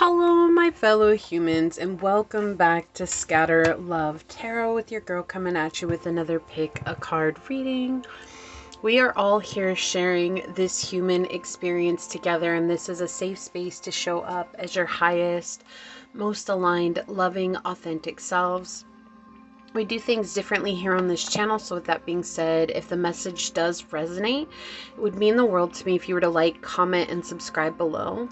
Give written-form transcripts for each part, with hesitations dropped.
Hello, my fellow humans, and welcome back to Scatter Love Tarot with your girl coming at you with another pick a card reading. We are all here sharing this human experience together, and this is a safe space to show up as your highest, most aligned, loving, authentic selves. We do things differently here on this channel, so with that being said, if the message does resonate, it would mean the world to me if you were to like, comment, and subscribe below.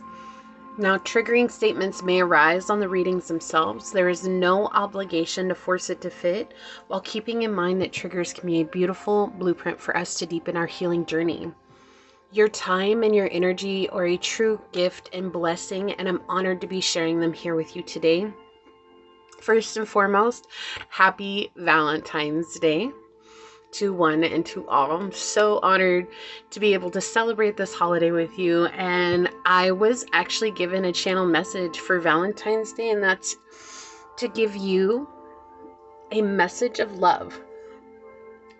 Now, triggering statements may arise on the readings themselves. There is no obligation to force it to fit, while keeping in mind that triggers can be a beautiful blueprint for us to deepen our healing journey. Your time and your energy are a true gift and blessing, and I'm honored to be sharing them here with you today. First and foremost, happy Valentine's Day to one and to all. I'm so honored to be able to celebrate this holiday with you, and I was actually given a channel message for Valentine's Day, and that's to give you a message of love.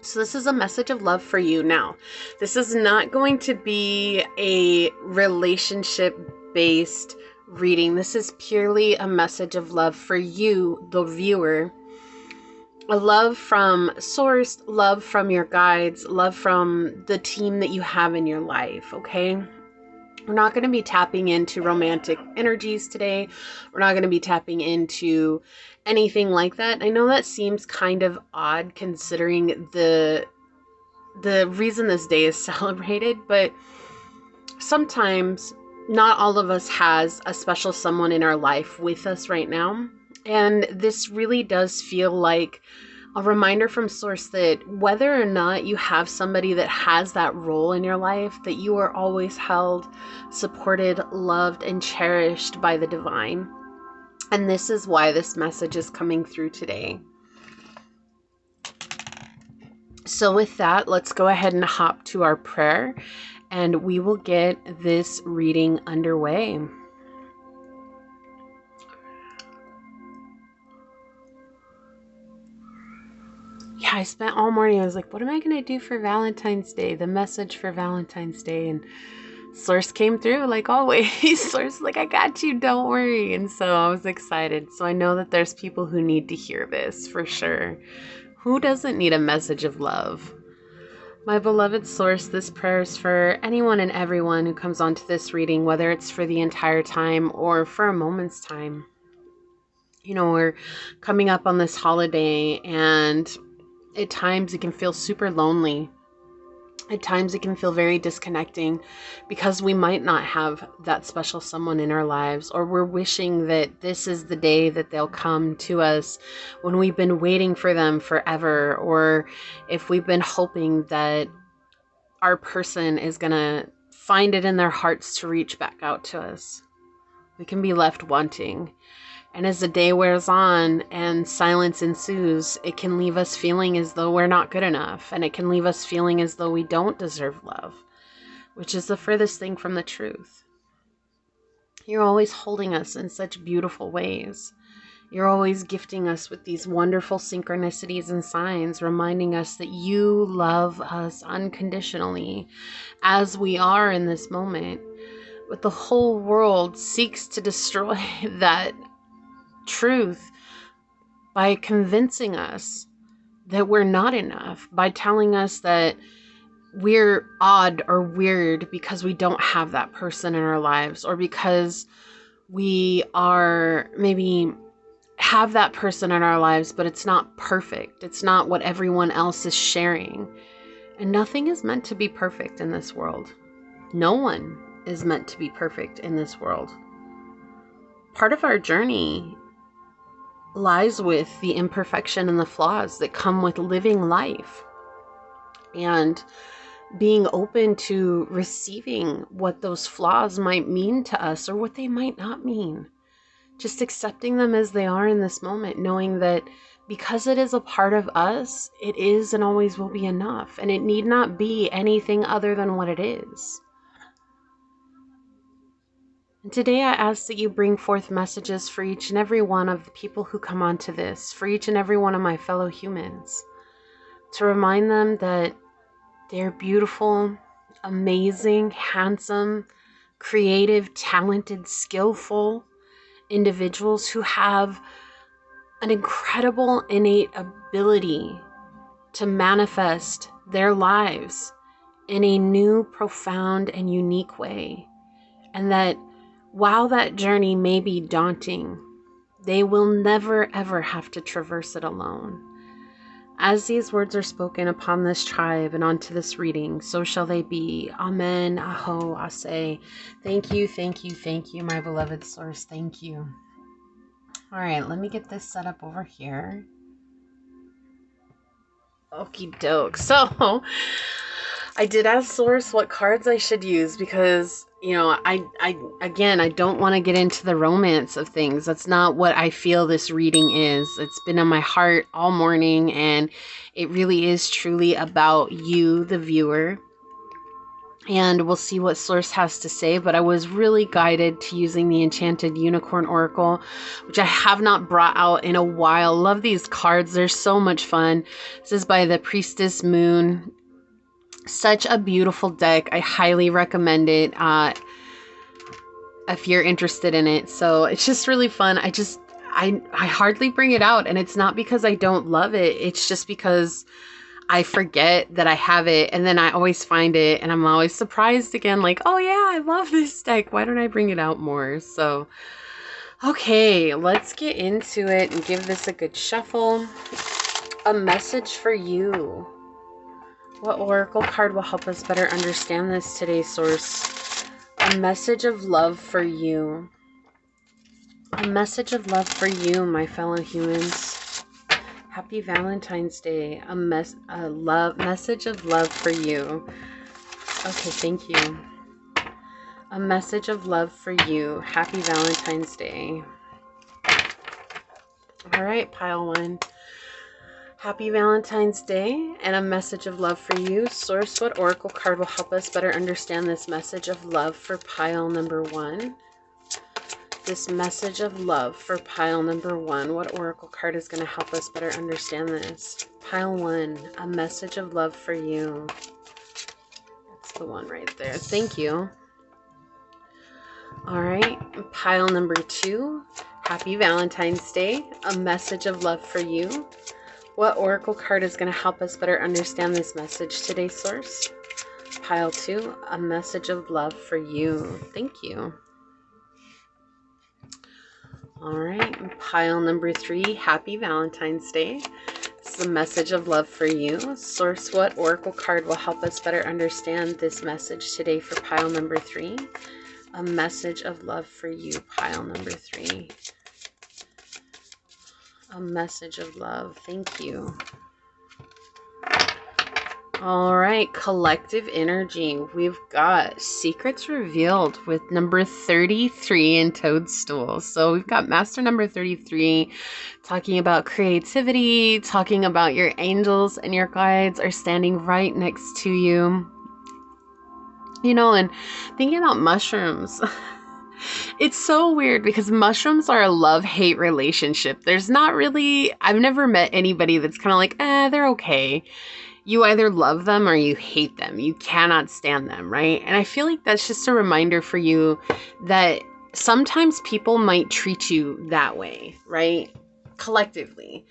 So this is a message of love for you. Now, this is not going to be a relationship based reading. This is purely a message of love for you, the viewer. A love from source, love from your guides, love from the team that you have in your life, okay? We're not going to be tapping into romantic energies today. We're not going to be tapping into anything like that. I know that seems kind of odd considering the reason this day is celebrated, but sometimes not all of us has a special someone in our life with us right now. And this really does feel like a reminder from source that whether or not you have somebody that has that role in your life, that you are always held, supported, loved, and cherished by the divine. And this is why this message is coming through today. So with that, let's go ahead and hop to our prayer, and we will get this reading underway. Yeah, I spent all morning, I was like, what am I going to do for Valentine's Day? The message for Valentine's Day. And Source came through like always. Source like, I got you, don't worry. And so I was excited. So I know that there's people who need to hear this for sure. Who doesn't need a message of love? My beloved Source, this prayer is for anyone and everyone who comes onto this reading, whether it's for the entire time or for a moment's time. You know, we're coming up on this holiday, and at times it can feel super lonely. At times it can feel very disconnecting because we might not have that special someone in our lives, or we're wishing that this is the day that they'll come to us when we've been waiting for them forever, or if we've been hoping that our person is gonna find it in their hearts to reach back out to us. We can be left wanting. And as the day wears on and silence ensues, it can leave us feeling as though we're not good enough. And it can leave us feeling as though we don't deserve love, which is the furthest thing from the truth. You're always holding us in such beautiful ways. You're always gifting us with these wonderful synchronicities and signs, reminding us that you love us unconditionally as we are in this moment. But the whole world seeks to destroy that truth by convincing us that we're not enough, by telling us that we're odd or weird because we don't have that person in our lives, or because we are maybe have that person in our lives, but it's not perfect. It's not what everyone else is sharing. And nothing is meant to be perfect in this world. No one is meant to be perfect in this world. Part of our journey lies with the imperfection and the flaws that come with living life, and being open to receiving what those flaws might mean to us or what they might not mean. Just accepting them as they are in this moment, knowing that because it is a part of us, it is and always will be enough, and it need not be anything other than what it is. And today I ask that you bring forth messages for each and every one of the people who come onto this, for each and every one of my fellow humans, to remind them that they're beautiful, amazing, handsome, creative, talented, skillful, individuals who have an incredible innate ability to manifest their lives in a new, profound, and unique way. And that while that journey may be daunting, they will never ever have to traverse it alone. As these words are spoken upon this tribe and onto this reading, so shall they be. Amen. Aho. Ase. Thank you, thank you, thank you, my beloved source. Thank you. All right, let me get this set up over here. Okie doke. So I did ask source what cards I should use because, you know, I don't want to get into the romance of things. That's not what I feel this reading is. It's been on my heart all morning, and it really is truly about you, the viewer. And we'll see what source has to say, but I was really guided to using the Enchanted Unicorn Oracle, which I have not brought out in a while. Love these cards. They're so much fun. This is by the Priestess Moon. Such a beautiful deck. I highly recommend it if you're interested in it. So it's just really fun. I hardly bring it out, and it's not because I don't love it. It's just because I forget that I have it, and then I always find it, and I'm always surprised again, like, oh yeah, I love this deck. Why don't I bring it out more? So, okay, let's get into it and give this a good shuffle. A message for you. What oracle card will help us better understand this today, source? A message of love for you. A message of love for you, my fellow humans. Happy Valentine's Day. A message of love for you. Okay, thank you. A message of love for you. Happy Valentine's Day. All right, pile one. Happy Valentine's Day and a message of love for you. Source, what oracle card will help us better understand this message of love for pile number one? This message of love for pile number one. What oracle card is going to help us better understand this? Pile one, a message of love for you. That's the one right there. Thank you. All right, pile number two. Happy Valentine's Day, a message of love for you. What oracle card is going to help us better understand this message today, source? Pile two, a message of love for you. Thank you. All right, pile number three, happy Valentine's Day. It's a message of love for you. Source, what oracle card will help us better understand this message today for pile number three? A message of love for you, pile number three. A message of love. Thank you. All right, collective energy. We've got secrets revealed with number 33 in Toadstool. So we've got master number 33 talking about creativity, talking about your angels and your guides are standing right next to you. You know, and thinking about mushrooms. It's so weird because mushrooms are a love-hate relationship. There's not really, I've never met anybody that's kind of like, they're okay. You either love them or you hate them. You cannot stand them, right? And I feel like that's just a reminder for you that sometimes people might treat you that way, right? Collectively.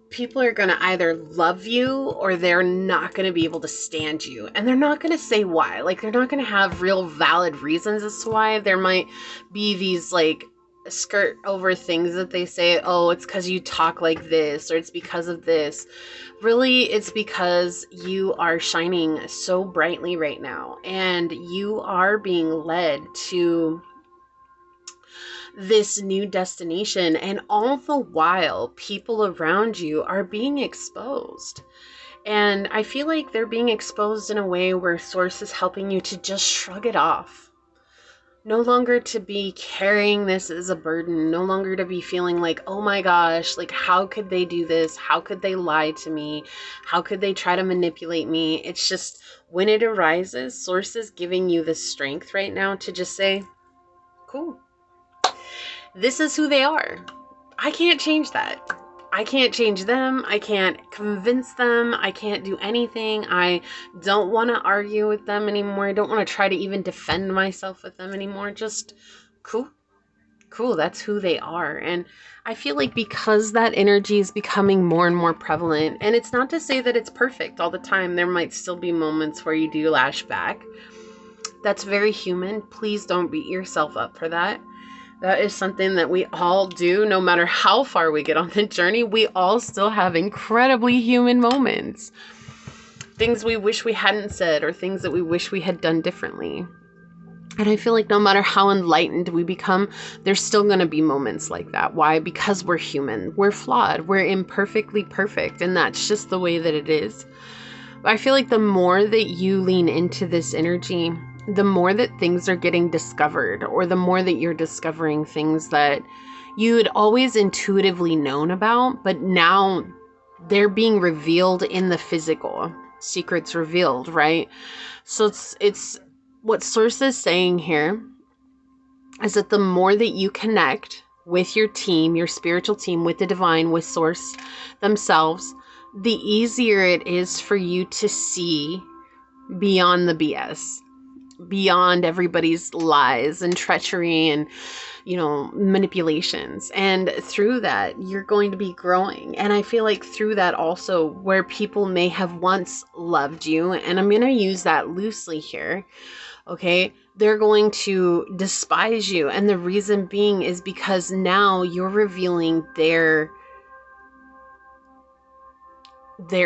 People are going to either love you or they're not going to be able to stand you. And they're not going to say why. Like, they're not going to have real valid reasons as to why. There might be these, like, skirt over things that they say, oh, it's because you talk like this, or it's because of this. Really, it's because you are shining so brightly right now. And you are being led to this new destination, and all the while people around you are being exposed. And I feel like they're being exposed in a way where source is helping you to just shrug it off. No longer to be carrying this as a burden, no longer to be feeling like, oh my gosh, like, how could they do this? How could they lie to me? How could they try to manipulate me? It's just when it arises, source is giving you the strength right now to just say, cool. This is who they are. I can't change that. I can't change them. I can't convince them. I can't do anything. I don't want to argue with them anymore. I don't want to try to even defend myself with them anymore. Just cool. Cool, that's who they are. And I feel like because that energy is becoming more and more prevalent, and it's not to say that it's perfect all the time. There might still be moments where you do lash back. That's very human. Please don't beat yourself up for that. That is something that we all do, no matter how far we get on the journey. We all still have incredibly human moments. Things we wish we hadn't said, or things that we wish we had done differently. And I feel like no matter how enlightened we become, there's still going to be moments like that. Why? Because we're human. We're flawed. We're imperfectly perfect. And that's just the way that it is. But I feel like the more that you lean into this energy, the more that things are getting discovered, or the more that you're discovering things that you had always intuitively known about, but now they're being revealed in the physical. Secrets revealed, right? So it's what Source is saying here is that the more that you connect with your team, your spiritual team, with the divine, with Source themselves, the easier it is for you to see beyond the BS, beyond everybody's lies and treachery and, manipulations. And through that, you're going to be growing. And I feel like through that also, where people may have once loved you, and I'm going to use that loosely here, okay, they're going to despise you. And the reason being is because now you're revealing their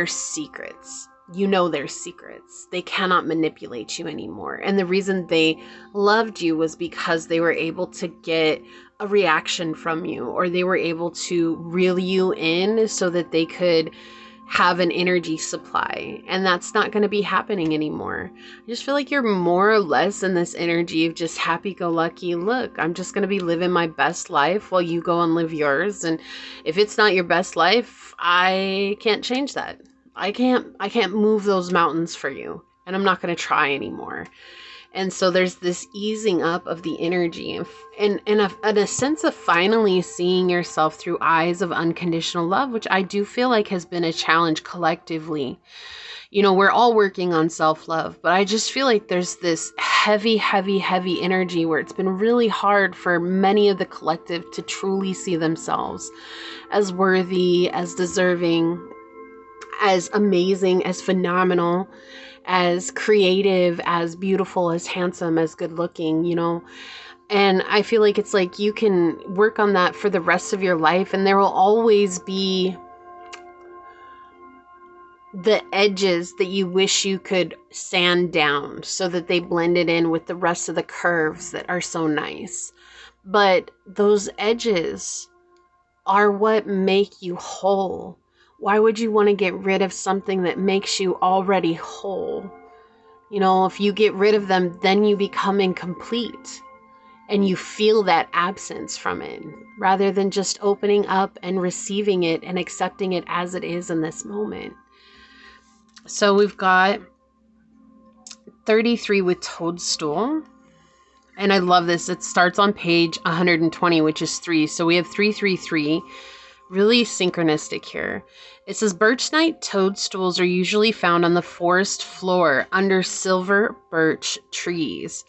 secrets. Their secrets. They cannot manipulate you anymore. And the reason they loved you was because they were able to get a reaction from you, or they were able to reel you in so that they could have an energy supply. And that's not going to be happening anymore. I just feel like you're more or less in this energy of just happy-go-lucky. Look, I'm just going to be living my best life while you go and live yours. And if it's not your best life, I can't change that. I can't move those mountains for you, and I'm not going to try anymore. And so there's this easing up of the energy, and a sense of finally seeing yourself through eyes of unconditional love, which I do feel like has been a challenge collectively. We're all working on self-love, but I just feel like there's this heavy, heavy, heavy energy where it's been really hard for many of the collective to truly see themselves as worthy, as deserving, as amazing, as phenomenal, as creative, as beautiful, as handsome, as good looking, And I feel like it's like you can work on that for the rest of your life, and there will always be the edges that you wish you could sand down so that they blended in with the rest of the curves that are so nice. But those edges are what make you whole. Why would you want to get rid of something that makes you already whole? If you get rid of them, then you become incomplete, and you feel that absence from it, rather than just opening up and receiving it and accepting it as it is in this moment. So we've got 33 with Toadstool. And I love this. It starts on page 120, which is 3. So we have 333. Really synchronistic here. It says birch-night toadstools are usually found on the forest floor under silver birch trees.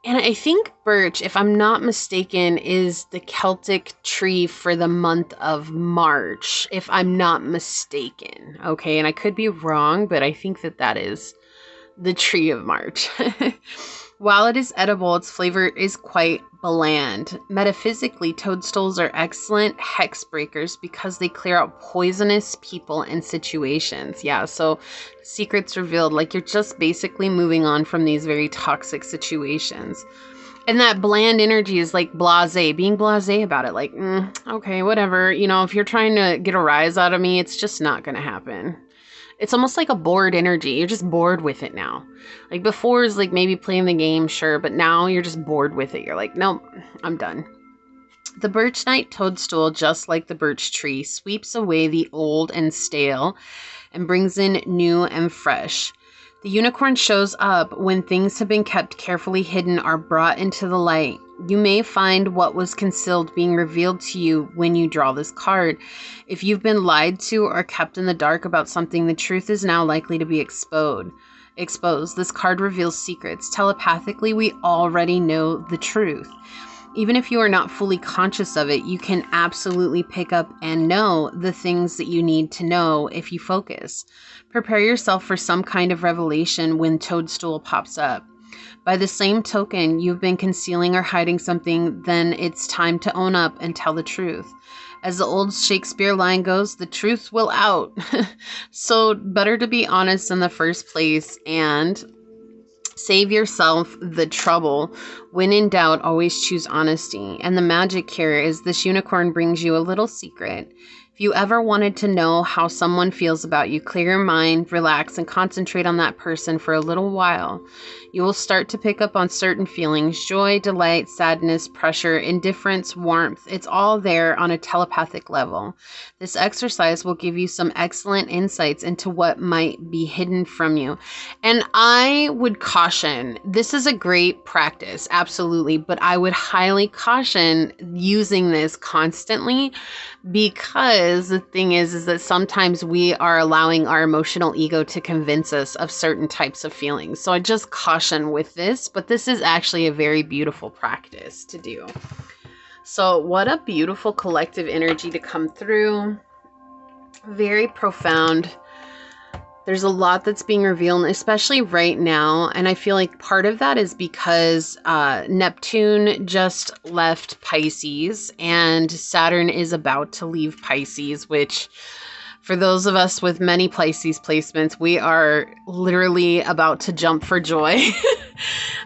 And I think birch, if I'm not mistaken, is the Celtic tree for the month of March, if I'm not mistaken. Okay, and I could be wrong, but I think that is the tree of March. While it is edible, its flavor is quite bland. Metaphysically, toadstools are excellent hex breakers because they clear out poisonous people and situations. Yeah, so secrets revealed, like you're just basically moving on from these very toxic situations. And that bland energy is like blasé, being blasé about it. Like, okay, whatever. If you're trying to get a rise out of me, it's just not going to happen. It's almost like a bored energy. You're just bored with it now. Like before is like maybe playing the game, sure, but now you're just bored with it. You're like, nope, I'm done. The birch-night toadstool, just like the birch tree, sweeps away the old and stale and brings in new and fresh. The unicorn shows up when things have been kept carefully hidden are brought into the light. You may find what was concealed being revealed to you when you draw this card. If you've been lied to or kept in the dark about something, the truth is now likely to be exposed. This card reveals secrets. Telepathically, we already know the truth. Even if you are not fully conscious of it, you can absolutely pick up and know the things that you need to know if you focus. Prepare yourself for some kind of revelation when Toadstool pops up. By the same token, you've been concealing or hiding something, then it's time to own up and tell the truth. As the old Shakespeare line goes, the truth will out. So better to be honest in the first place and save yourself the trouble. When in doubt, always choose honesty. And the magic here is this unicorn brings you a little secret. If you ever wanted to know how someone feels about you, clear your mind, relax, and concentrate on that person for a little while. You will start to pick up on certain feelings: joy, delight, sadness, pressure, indifference, warmth. It's all there on a telepathic level. This exercise will give you some excellent insights into what might be hidden from you. And I would caution, this is a great practice, absolutely, but I would highly caution using this constantly, because the thing is that sometimes we are allowing our emotional ego to convince us of certain types of feelings. So I just caution with this, but this is actually a very beautiful practice to do. So what a beautiful collective energy to come through. Very profound. There's a lot that's being revealed, especially right now. And I feel like part of that is because Neptune just left Pisces and Saturn is about to leave Pisces, which for those of us with many Pisces placements, we are literally about to jump for joy.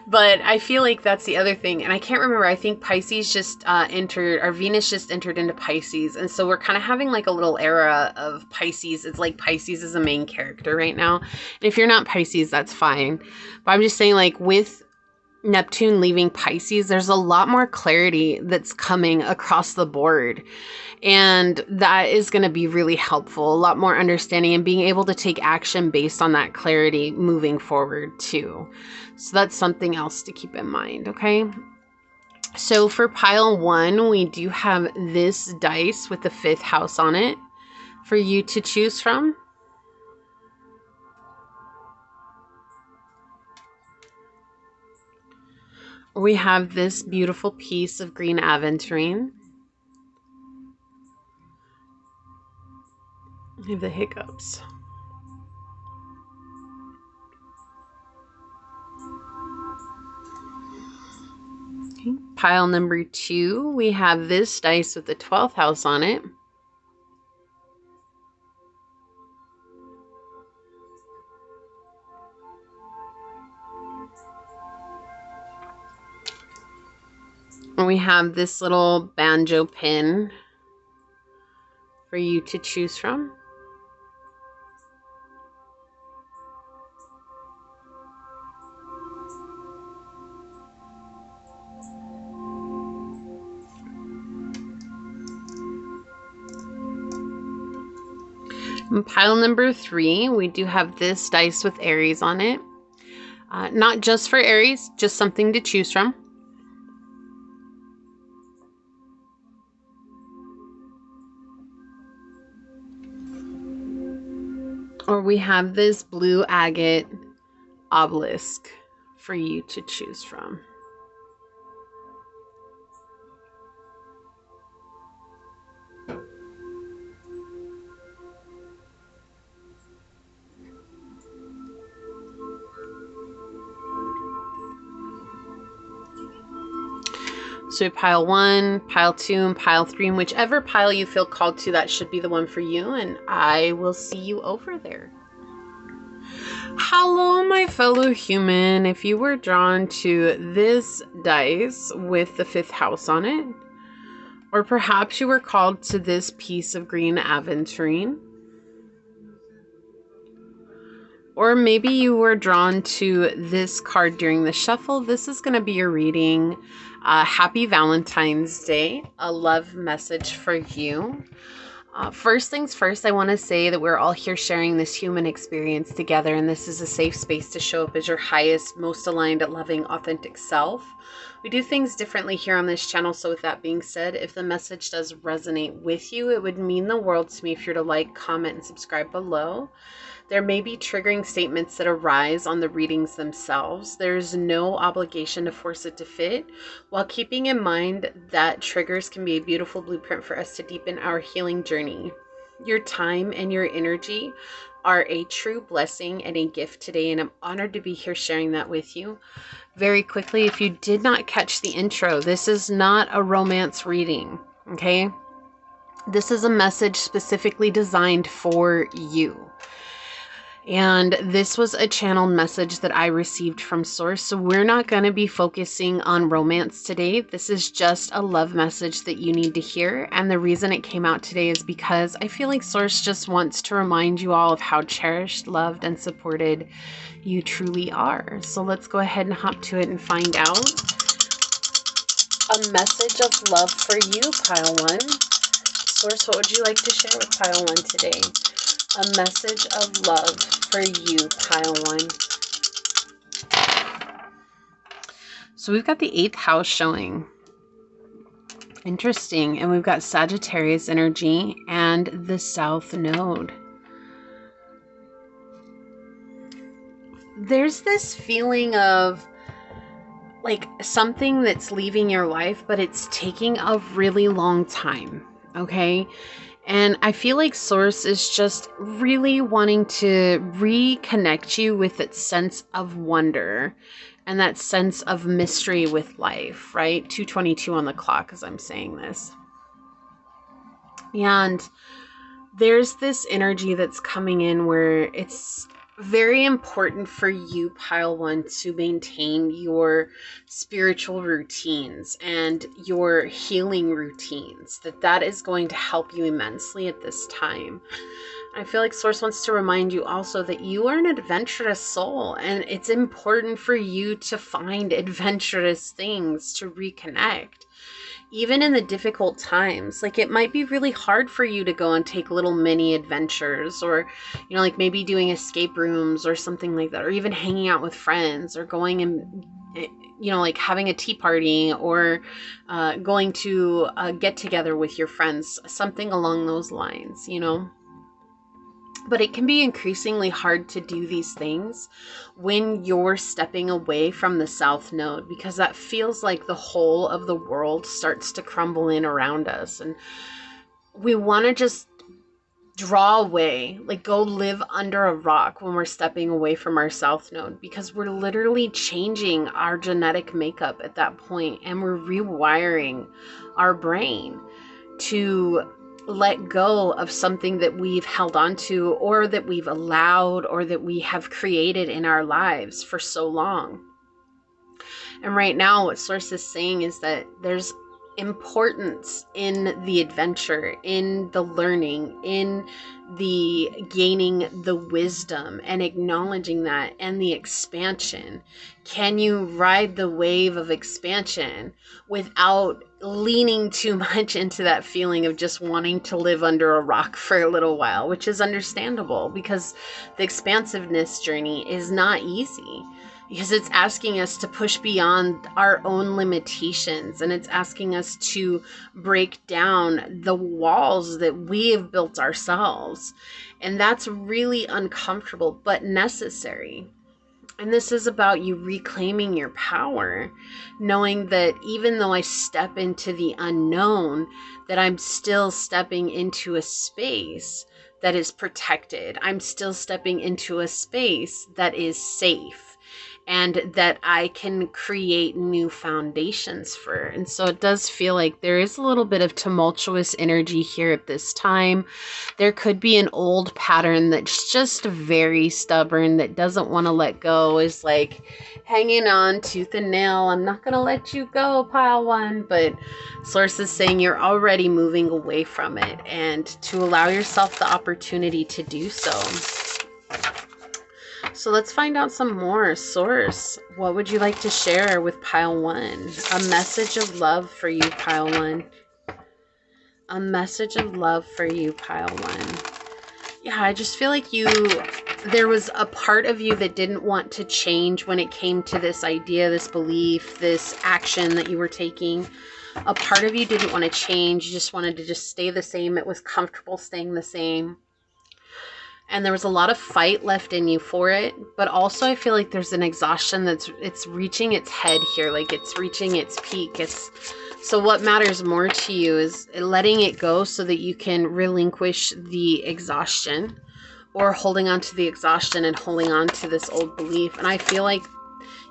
But I feel like that's the other thing. And I can't remember. I think Pisces just entered, or Venus just entered into Pisces. And so we're kind of having like a little era of Pisces. It's like Pisces is a main character right now. And if you're not Pisces, that's fine. But I'm just saying, like, with Neptune leaving Pisces, there's a lot more clarity that's coming across the board. And that is going to be really helpful. A lot more understanding and being able to take action based on that clarity moving forward too. So that's something else to keep in mind, okay? So for pile 1, we do have this dice with the 5th house on it for you to choose from. We have this beautiful piece of green aventurine. I have the hiccups. Okay. Pile number 2, we have this dice with the 12th house on it. And we have this little banjo pin for you to choose from. And pile number 3, we do have this dice with Aries on it. Not just for Aries, just something to choose from. Or we have this blue agate obelisk for you to choose from. So pile 1, pile 2, and pile 3, and whichever pile you feel called to, that should be the one for you, and I will see you over there. Hello, my fellow human. If you were drawn to this dice with the 5th house on it, or perhaps you were called to this piece of green aventurine, or maybe you were drawn to this card during the shuffle, this is going to be your reading. Happy Valentine's Day, a love message for you. First things first, I want to say that we're all here sharing this human experience together, and this is a safe space to show up as your highest, most aligned, loving, authentic self. We do things differently here on this channel, so with that being said, if the message does resonate with you, it would mean the world to me if you're to like, comment, and subscribe below. There may be triggering statements that arise on the readings themselves. There's no obligation to force it to fit, while keeping in mind that triggers can be a beautiful blueprint for us to deepen our healing journey. Your time and your energy are a true blessing and a gift today, and I'm honored to be here sharing that with you. Very quickly, if you did not catch the intro, this is not a romance reading, okay? This is a message specifically designed for you. And this was a channeled message that I received from Source. So we're not going to be focusing on romance today. This is just a love message that you need to hear. And the reason it came out today is because I feel like Source just wants to remind you all of how cherished, loved, and supported you truly are. So let's go ahead and hop to it and find out. A message of love for you, Pile 1. Source, what would you like to share with Pile 1 today? A message of love for you, Pile 1. So we've got the 8th house showing. Interesting. And we've got Sagittarius energy and the South Node. There's this feeling of like something that's leaving your life, but it's taking a really long time. Okay. And I feel like Source is just really wanting to reconnect you with its sense of wonder and that sense of mystery with life, right? 2:22 on the clock as I'm saying this. And there's this energy that's coming in where it's very important for you, Pile 1, to maintain your spiritual routines and your healing routines. That is going to help you immensely at this time. I feel like Source wants to remind you also that you are an adventurous soul, and it's important for you to find adventurous things to reconnect. Even in the difficult times, like it might be really hard for you to go and take little mini adventures, or, you know, like maybe doing escape rooms or something like that, or even hanging out with friends, or going and, you know, like having a tea party, or going to get together with your friends, something along those lines, you know. But it can be increasingly hard to do these things when you're stepping away from the South Node, because that feels like the whole of the world starts to crumble in around us. And we want to just draw away, like go live under a rock when we're stepping away from our South Node, because we're literally changing our genetic makeup at that point, and we're rewiring our brain to let go of something that we've held on to, or that we've allowed, or that we have created in our lives for so long. And right now what Source is saying is that there's importance in the adventure, in the learning, in the gaining the wisdom and acknowledging that, and the expansion. Can you ride the wave of expansion without leaning too much into that feeling of just wanting to live under a rock for a little while, which is understandable, because the expansiveness journey is not easy. Because it's asking us to push beyond our own limitations, and it's asking us to break down the walls that we have built ourselves. And that's really uncomfortable, but necessary. And this is about you reclaiming your power, knowing that even though I step into the unknown, that I'm still stepping into a space that is protected. I'm still stepping into a space that is safe, and that I can create new foundations for. And so it does feel like there is a little bit of tumultuous energy here at this time. There could be an old pattern that's just very stubborn, that doesn't want to let go, is like hanging on tooth and nail. I'm not going to let you go, Pile 1. But Source is saying you're already moving away from it, and to allow yourself the opportunity to do so. So let's find out some more. Source, what would you like to share with Pile 1? A message of love for you, Pile 1. A message of love for you, Pile 1. Yeah, I just feel like there was a part of you that didn't want to change when it came to this idea, this belief, this action that you were taking. A part of you didn't want to change. You just wanted to just stay the same. It was comfortable staying the same. And there was a lot of fight left in you for it, but also I feel like there's an exhaustion it's reaching its head here, like it's reaching its peak. So what matters more to you is letting it go so that you can relinquish the exhaustion, or holding on to the exhaustion and holding on to this old belief. And I feel like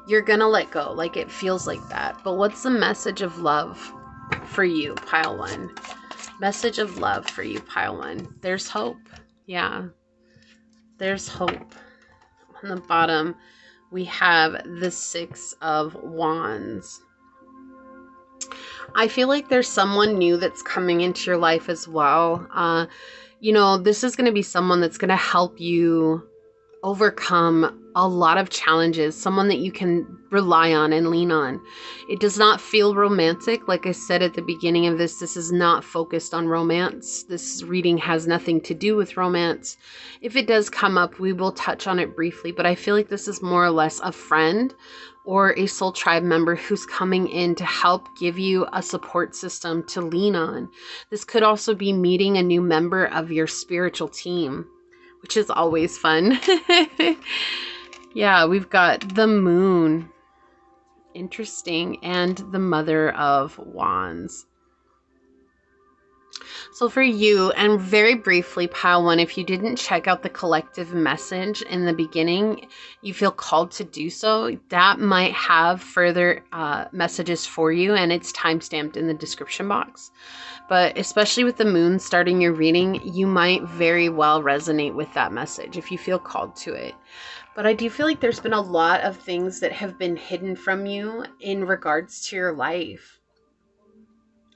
you're gonna let go, like it feels like that. But what's the message of love for you, pile one? Message of love for you, pile one. There's hope. Yeah. There's hope. On the bottom, we have the 6 of Wands. I feel like there's someone new that's coming into your life as well. You know, this is going to be someone that's going to help you overcome a lot of challenges, someone that you can rely on and lean on. It does not feel romantic. Like I said at the beginning of this is not focused on romance. This reading has nothing to do with romance. If it does come up, we will touch on it briefly, but I feel like this is more or less a friend or a soul tribe member who's coming in to help give you a support system to lean on. This could also be meeting a new member of your spiritual team, which is always fun. Yeah, we've got the Moon. Interesting. And the Mother of Wands. So for you, and very briefly, pile one, if you didn't check out the collective message in the beginning, you feel called to do so. That might have further messages for you, and it's timestamped in the description box. But especially with the Moon starting your reading, you might very well resonate with that message if you feel called to it. But I do feel like there's been a lot of things that have been hidden from you in regards to your life.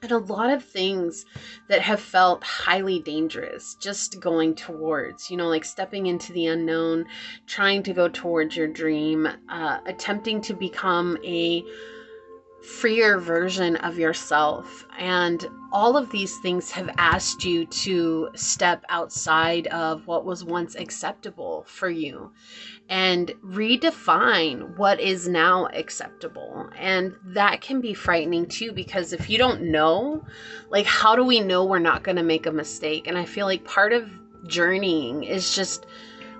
And a lot of things that have felt highly dangerous, just going towards, you know, like stepping into the unknown, trying to go towards your dream, attempting to become a freer version of yourself. And all of these things have asked you to step outside of what was once acceptable for you and redefine what is now acceptable. And that can be frightening too, because if you don't know, like, how do we know we're not going to make a mistake? And I feel like part of journeying is just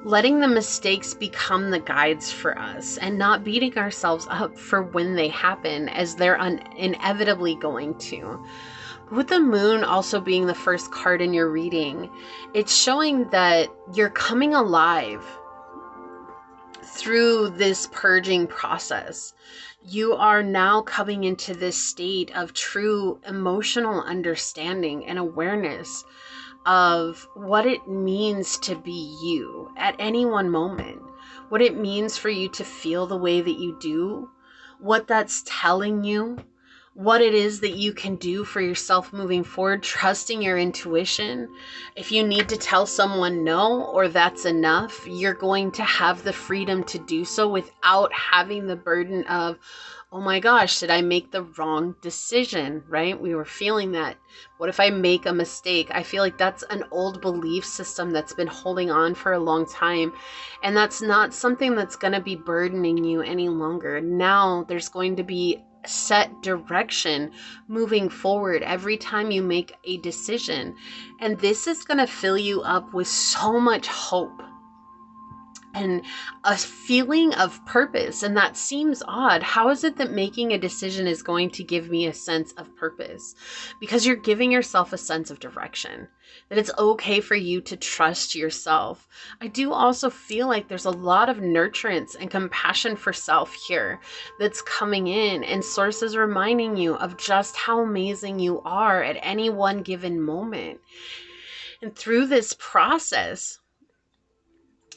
letting the mistakes become the guides for us and not beating ourselves up for when they happen, as they're inevitably going to. With the Moon also being the first card in your reading, it's showing that you're coming alive through this purging process. You are now coming into this state of true emotional understanding and awareness of what it means to be you at any one moment, what it means for you to feel the way that you do, what that's telling you, what it is that you can do for yourself moving forward, trusting your intuition. If you need to tell someone no, or that's enough, you're going to have the freedom to do so without having the burden of, oh my gosh, did I make the wrong decision, right? We were feeling that. What if I make a mistake? I feel like that's an old belief system that's been holding on for a long time. And that's not something that's going to be burdening you any longer. Now there's going to be set direction moving forward every time you make a decision. And this is going to fill you up with so much hope and a feeling of purpose. And that seems odd. How is it that making a decision is going to give me a sense of purpose? Because you're giving yourself a sense of direction, that it's okay for you to trust yourself. I do also feel like there's a lot of nurturance and compassion for self here that's coming in, and Source is reminding you of just how amazing you are at any one given moment. And through this process,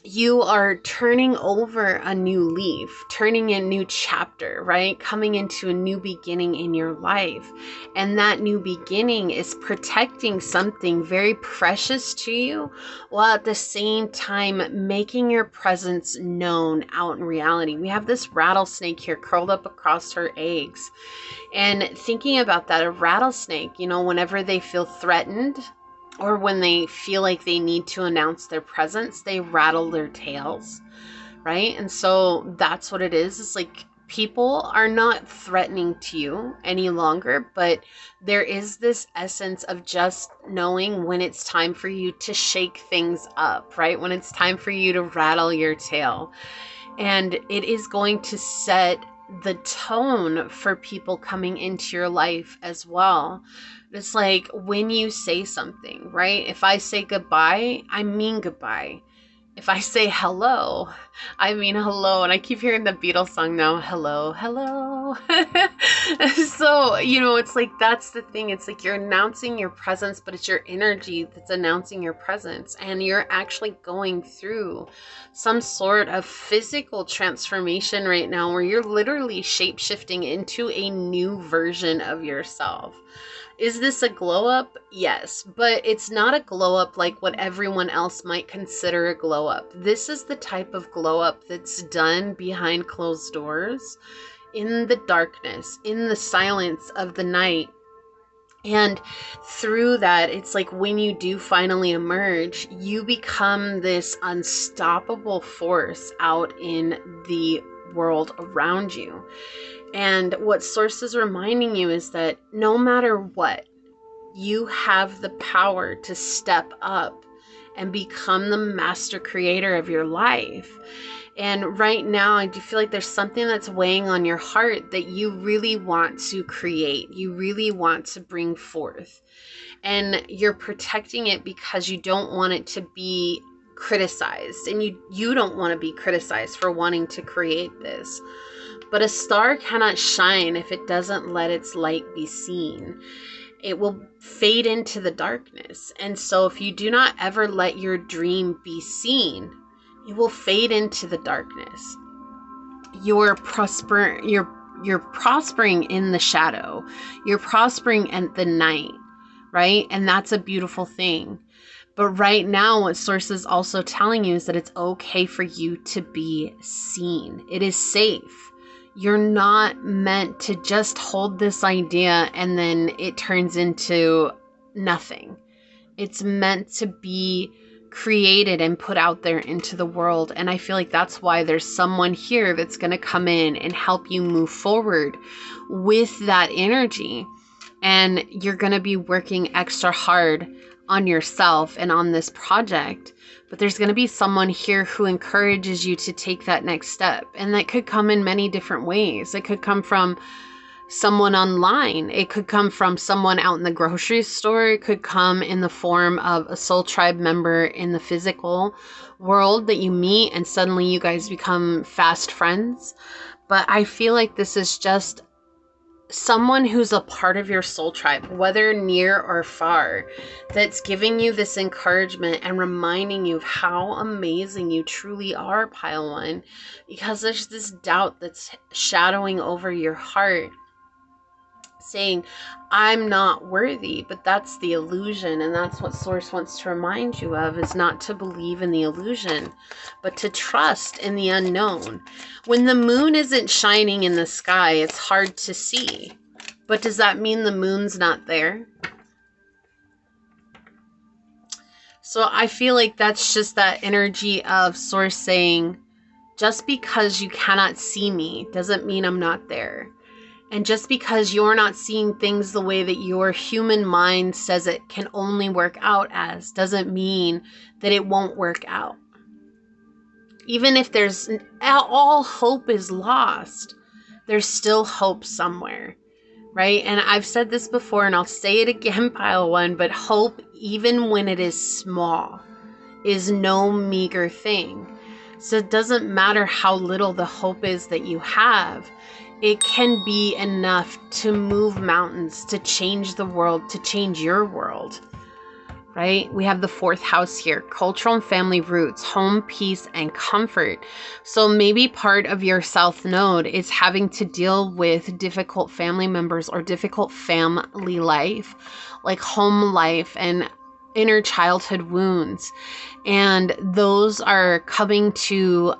you are turning over a new leaf, turning a new chapter, right? Coming into a new beginning in your life. And that new beginning is protecting something very precious to you, while at the same time making your presence known out in reality. We have this rattlesnake here curled up across her eggs. And thinking about that, a rattlesnake, you know, whenever they feel threatened, or when they feel like they need to announce their presence, they rattle their tails, right? And so that's what it is. It's like people are not threatening to you any longer, but there is this essence of just knowing when it's time for you to shake things up, right? When it's time for you to rattle your tail. And it is going to set the tone for people coming into your life as well. It's like when you say something, right? If I say goodbye, I mean goodbye. If I say hello, I mean hello. And I keep hearing the Beatles song now, hello, hello. So, it's like, that's the thing. It's like you're announcing your presence, but it's your energy that's announcing your presence. And you're actually going through some sort of physical transformation right now where you're literally shape-shifting into a new version of yourself. Is this a glow up? Yes, but it's not a glow up like what everyone else might consider a glow up. This is the type of glow up that's done behind closed doors, in the darkness, in the silence of the night. And through that, it's like when you do finally emerge, you become this unstoppable force out in the world around you. And what Source is reminding you is that no matter what, you have the power to step up and become the master creator of your life. And right now, I do feel like there's something that's weighing on your heart that you really want to create. You really want to bring forth. And you're protecting it because you don't want it to be criticized. And you don't want to be criticized for wanting to create this. But a star cannot shine if it doesn't let its light be seen. It will fade into the darkness. And so if you do not ever let your dream be seen, it will fade into the darkness. You're prospering in the shadow. You're prospering at the night, right? And that's a beautiful thing. But right now, what Source is also telling you is that it's okay for you to be seen. It is safe. You're not meant to just hold this idea and then it turns into nothing. It's meant to be created and put out there into the world. And I feel like that's why there's someone here that's going to come in and help you move forward with that energy. And you're going to be working extra hard on yourself and on this project. But there's going to be someone here who encourages you to take that next step. And that could come in many different ways. It could come from someone online. It could come from someone out in the grocery store. It could come in the form of a soul tribe member in the physical world that you meet and suddenly you guys become fast friends. But I feel like this is just someone who's a part of your soul tribe, whether near or far, that's giving you this encouragement and reminding you of how amazing you truly are, Pile 1, because there's this doubt that's shadowing over your heart, saying, I'm not worthy. But that's the illusion, and that's what Source wants to remind you of, is not to believe in the illusion, but to trust in the unknown. When the moon isn't shining in the sky, it's hard to see. But does that mean the moon's not there? So I feel like that's just that energy of Source saying, just because you cannot see me doesn't mean I'm not there. And just because you're not seeing things the way that your human mind says it can only work out as, doesn't mean that it won't work out. Even if there's all hope is lost, there's still hope somewhere, right? And I've said this before and I'll say it again, Pile 1, but hope, even when it is small, is no meager thing. So it doesn't matter how little the hope is that you have. It can be enough to move mountains, to change the world, to change your world, right? We have the 4th house here, cultural and family roots, home, peace, and comfort. So maybe part of your South Node is having to deal with difficult family members or difficult family life, like home life and inner childhood wounds. And those are coming to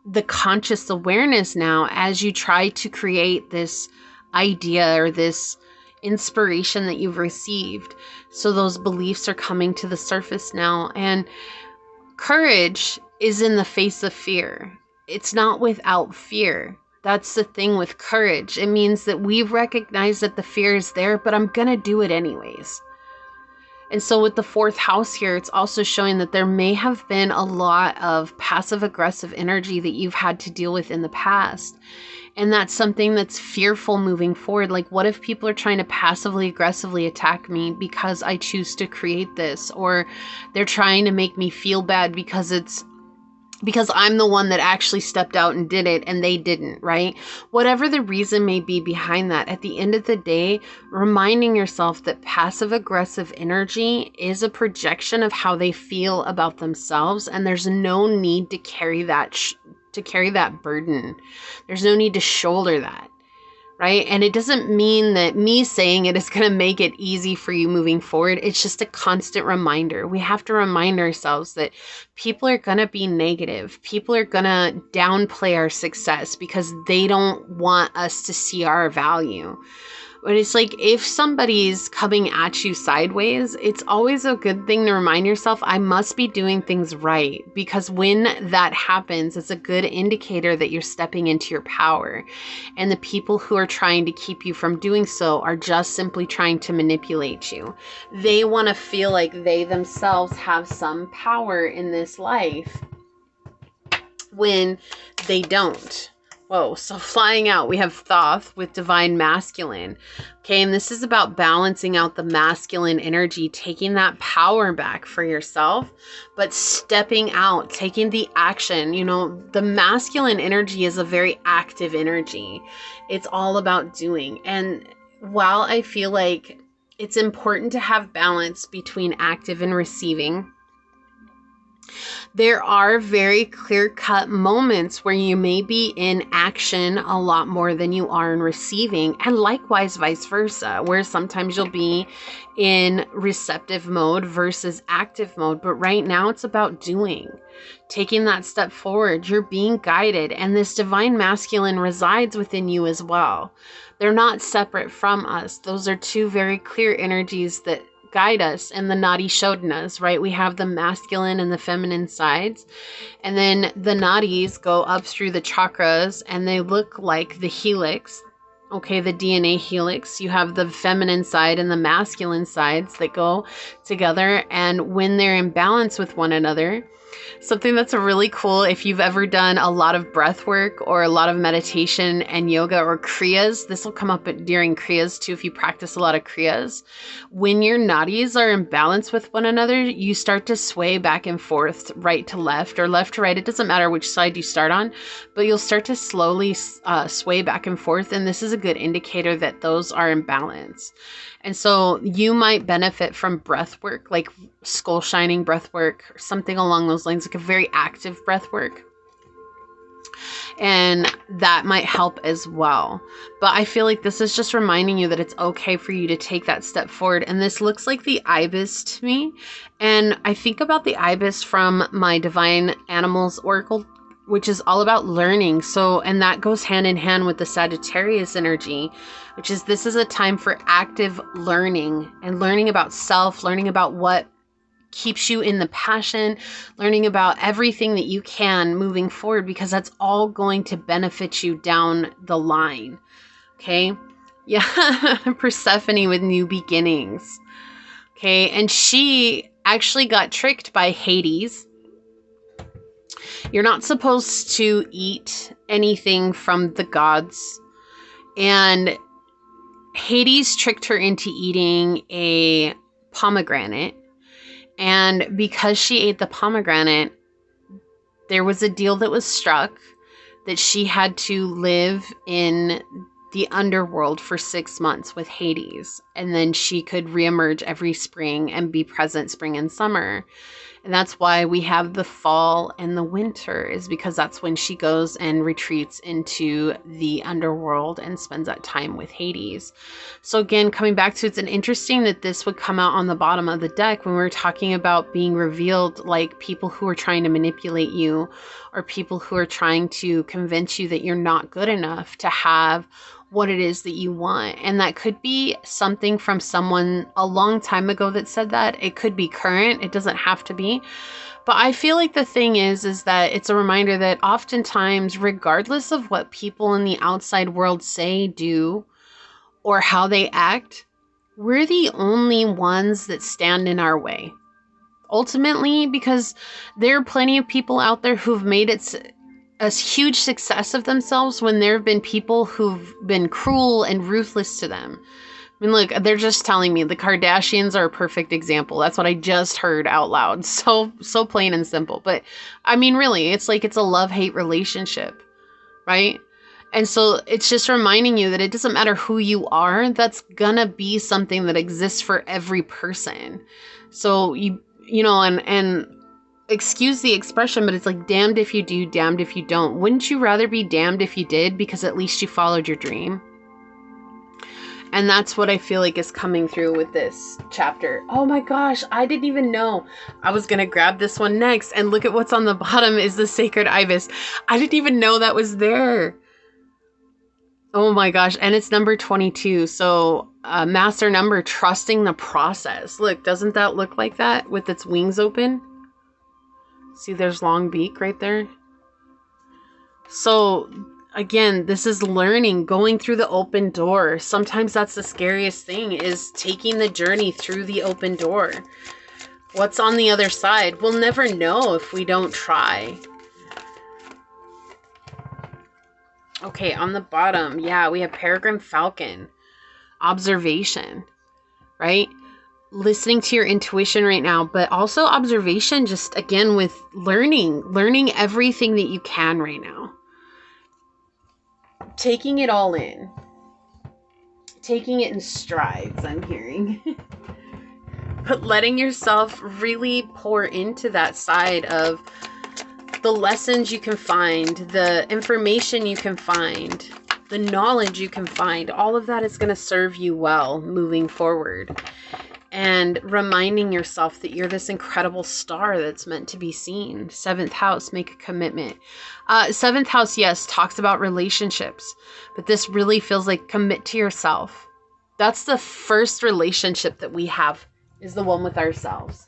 the conscious awareness now as you try to create this idea or this inspiration that you've received. So those beliefs are coming to the surface now. And courage is in the face of fear. it's not without fear. That's the thing with courage. It means that we've recognized that the fear is there, but I'm going to do it anyways. And so with the 4th house here, it's also showing that there may have been a lot of passive aggressive energy that you've had to deal with in the past. And that's something that's fearful moving forward. Like, what if people are trying to passively aggressively attack me because I choose to create this? Or they're trying to make me feel bad because I'm the one that actually stepped out and did it and they didn't, right? Whatever the reason may be behind that, at the end of the day, reminding yourself that passive aggressive energy is a projection of how they feel about themselves, and there's no need to carry that burden. There's no need to shoulder that. Right? And it doesn't mean that me saying it is going to make it easy for you moving forward. It's just a constant reminder. We have to remind ourselves that people are going to be negative. People are going to downplay our success because they don't want us to see our value. But it's like, if somebody's coming at you sideways, it's always a good thing to remind yourself, I must be doing things right. Because when that happens, it's a good indicator that you're stepping into your power. And the people who are trying to keep you from doing so are just simply trying to manipulate you. They want to feel like they themselves have some power in this life when they don't. Whoa, so flying out, we have Thoth with divine masculine. Okay, and this is about balancing out the masculine energy, taking that power back for yourself, but stepping out, taking the action. You know, the masculine energy is a very active energy. It's all about doing. And while I feel like it's important to have balance between active and receiving, there are very clear-cut moments where you may be in action a lot more than you are in receiving, and likewise vice versa, where sometimes you'll be in receptive mode versus active mode. But right now it's about doing, taking that step forward. You're being guided, and this divine masculine resides within you as well. They're not separate from us. Those are two very clear energies that guide us in the Nadi Shodanas, right? We have the masculine and the feminine sides, and then the Nadis go up through the chakras and they look like the helix. Okay, the DNA helix. You have the feminine side and the masculine sides that go together, and when they're in balance with one another, something that's really cool, if you've ever done a lot of breath work or a lot of meditation and yoga or kriyas, this will come up during kriyas too if you practice a lot of kriyas. When your nadis are in balance with one another, you start to sway back and forth, right to left or left to right. It doesn't matter which side you start on, but you'll start to slowly sway back and forth, and this is a good indicator that those are in balance. And so you might benefit from breath work, like skull shining breath work, or something along those lines, like a very active breath work. And that might help as well. But I feel like this is just reminding you that it's okay for you to take that step forward. And this looks like the ibis to me. And I think about the ibis from my Divine Animals Oracle, which is all about learning. So, and that goes hand in hand with the Sagittarius energy, which is, this is a time for active learning and learning about self, learning about what keeps you in the passion, learning about everything that you can moving forward, because that's all going to benefit you down the line. Okay. Yeah. Persephone with new beginnings. Okay. And she actually got tricked by Hades. You're not supposed to eat anything from the gods. And Hades tricked her into eating a pomegranate. And because she ate the pomegranate, there was a deal that was struck that she had to live in the underworld for 6 months with Hades. And then she could reemerge every spring and be present spring and summer. And that's why we have the fall and the winter, is because that's when she goes and retreats into the underworld and spends that time with Hades. So again, coming back to, it's an interesting that this would come out on the bottom of the deck when we're talking about being revealed, like people who are trying to manipulate you, or people who are trying to convince you that you're not good enough to have what it is that you want. And that could be something from someone a long time ago that said that. It could be current. It doesn't have to be. But I feel like the thing is that it's a reminder that oftentimes, regardless of what people in the outside world say, do, or how they act, we're the only ones that stand in our way. Ultimately, because there are plenty of people out there who've made it a huge success of themselves when there have been people who've been cruel and ruthless to them. I mean, look, they're just telling me the Kardashians are a perfect example. That's what I just heard out loud. So plain and simple. But I mean, really, it's like it's a love-hate relationship, right? And so it's just reminding you that it doesn't matter who you are. That's gonna be something that exists for every person. So you know, and excuse the expression, but it's like damned if you do, damned if you don't. Wouldn't you rather be damned if you did, because at least you followed your dream? And that's what I feel like is coming through with this chapter. Oh my gosh, I didn't even know. I was going to grab this one next, and look at what's on the bottom is the Sacred Ibis. I didn't even know that was there. Oh my gosh, and it's number 22. So master number, trusting the process. Look, doesn't that look like that with its wings open? See, there's long beak right there. So again, this is learning, going through the open door. Sometimes that's the scariest thing, is taking the journey through the open door. What's on the other side? We'll never know if we don't try. Okay, on the bottom, yeah, we have Peregrine Falcon. Observation, right? Listening to your intuition right now, but also observation, just again with learning everything that you can right now. Taking it all in. Taking it in strides, I'm hearing. But letting yourself really pour into that side of the lessons you can find, the information you can find, the knowledge you can find. All of that is going to serve you well moving forward. And reminding yourself that you're this incredible star that's meant to be seen. 7th house, make a commitment. 7th house, yes, talks about relationships. But this really feels like commit to yourself. That's the first relationship that we have, is the one with ourselves.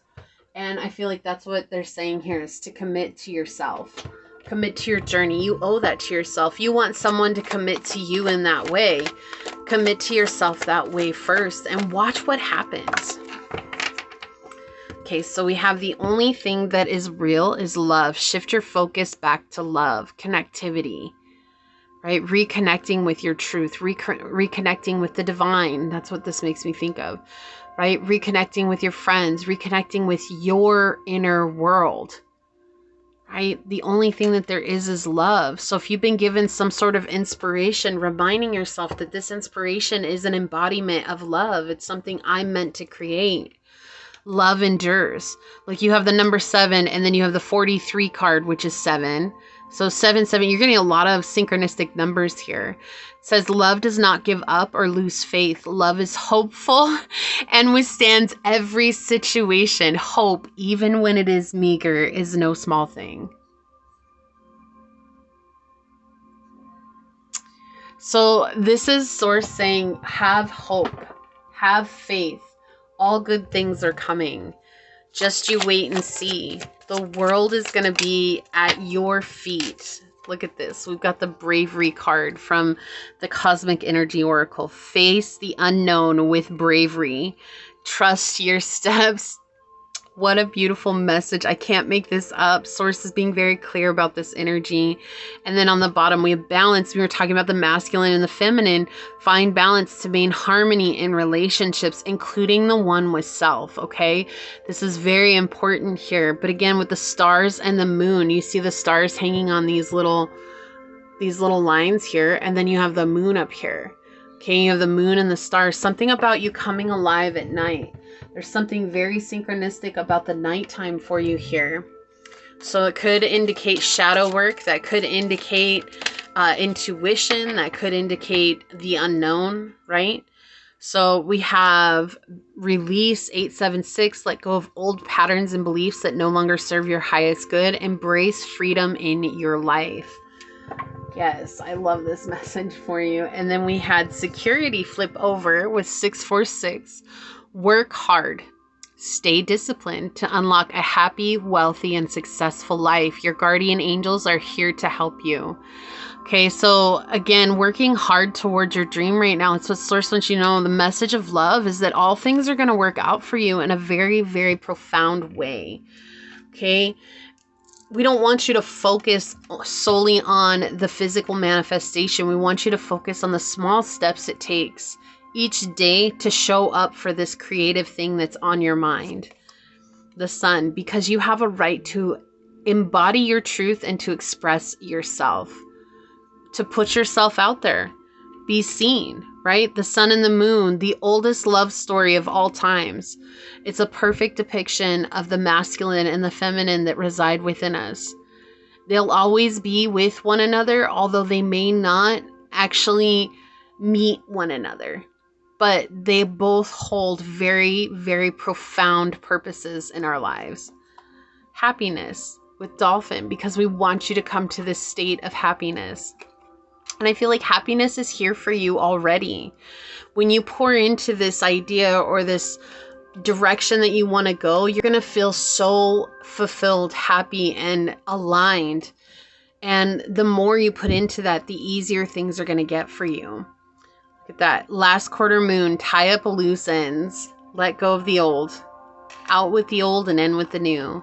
And I feel like that's what they're saying here, is to commit to yourself. Commit to your journey. You owe that to yourself. You want someone to commit to you in that way. Commit to yourself that way first and watch what happens. Okay, so we have the only thing that is real is love. Shift your focus back to love, connectivity, right? Reconnecting with your truth, reconnecting with the divine. That's what this makes me think of, right? Reconnecting with your friends, reconnecting with your inner world. Right? The only thing that there is love. So if you've been given some sort of inspiration, reminding yourself that this inspiration is an embodiment of love. It's something I'm meant to create. Love endures. Like you have the number 7, and then you have the 43 card, which is 7. So 7, 7, you're getting a lot of synchronistic numbers here. It says love does not give up or lose faith. Love is hopeful and withstands every situation. Hope, even when it is meager, is no small thing. So this is Source saying, have hope, have faith. All good things are coming. Just you wait and see. The world is going to be at your feet. Look at this. We've got the bravery card from the Cosmic Energy Oracle. Face the unknown with bravery. Trust your steps. What a beautiful message. I can't make this up. Source is being very clear about this energy. And then on the bottom, we have balance. We were talking about the masculine and the feminine. Find balance to maintain harmony in relationships, including the one with self, okay? This is very important here. But again, with the stars and the moon, you see the stars hanging on these little lines here. And then you have the moon up here. Okay, you have the moon and the stars. Something about you coming alive at night. There's something very synchronistic about the nighttime for you here. So it could indicate shadow work. That could indicate intuition. That could indicate the unknown, right? So we have release 876. Let go of old patterns and beliefs that no longer serve your highest good. Embrace freedom in your life. Yes, I love this message for you. And then we had security flip over with 646. Work hard. Stay disciplined to unlock a happy, wealthy, and successful life. Your guardian angels are here to help you. Okay, so again, working hard towards your dream right now. It's what Source wants you to know. The message of love is that all things are going to work out for you in a very, very profound way. Okay, we don't want you to focus solely on the physical manifestation. We want you to focus on the small steps it takes each day to show up for this creative thing that's on your mind, the sun, because you have a right to embody your truth and to express yourself, to put yourself out there, be seen, right? The sun and the moon, the oldest love story of all times. It's a perfect depiction of the masculine and the feminine that reside within us. They'll always be with one another, although they may not actually meet one another. But they both hold very, very profound purposes in our lives. Happiness with Dolphin, because we want you to come to this state of happiness. And I feel like happiness is here for you already. When you pour into this idea or this direction that you want to go, you're going to feel so fulfilled, happy, and aligned. And the more you put into that, the easier things are going to get for you. Look at that. Last quarter moon, tie up loose ends, let go of the old, out with the old and in with the new.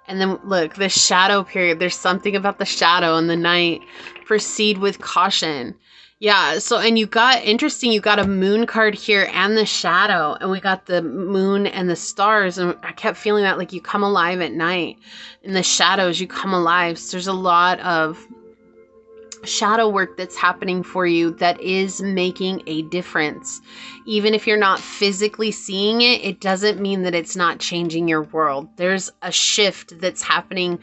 And then look, the shadow period. There's something about the shadow in the night. Proceed with caution. Yeah, so, and you got, interesting, you got a moon card here and the shadow. And we got the moon and the stars. And I kept feeling that like you come alive at night. In the shadows, you come alive. So there's a lot of shadow work that's happening for you that is making a difference. Even if you're not physically seeing it, it doesn't mean that it's not changing your world. There's a shift that's happening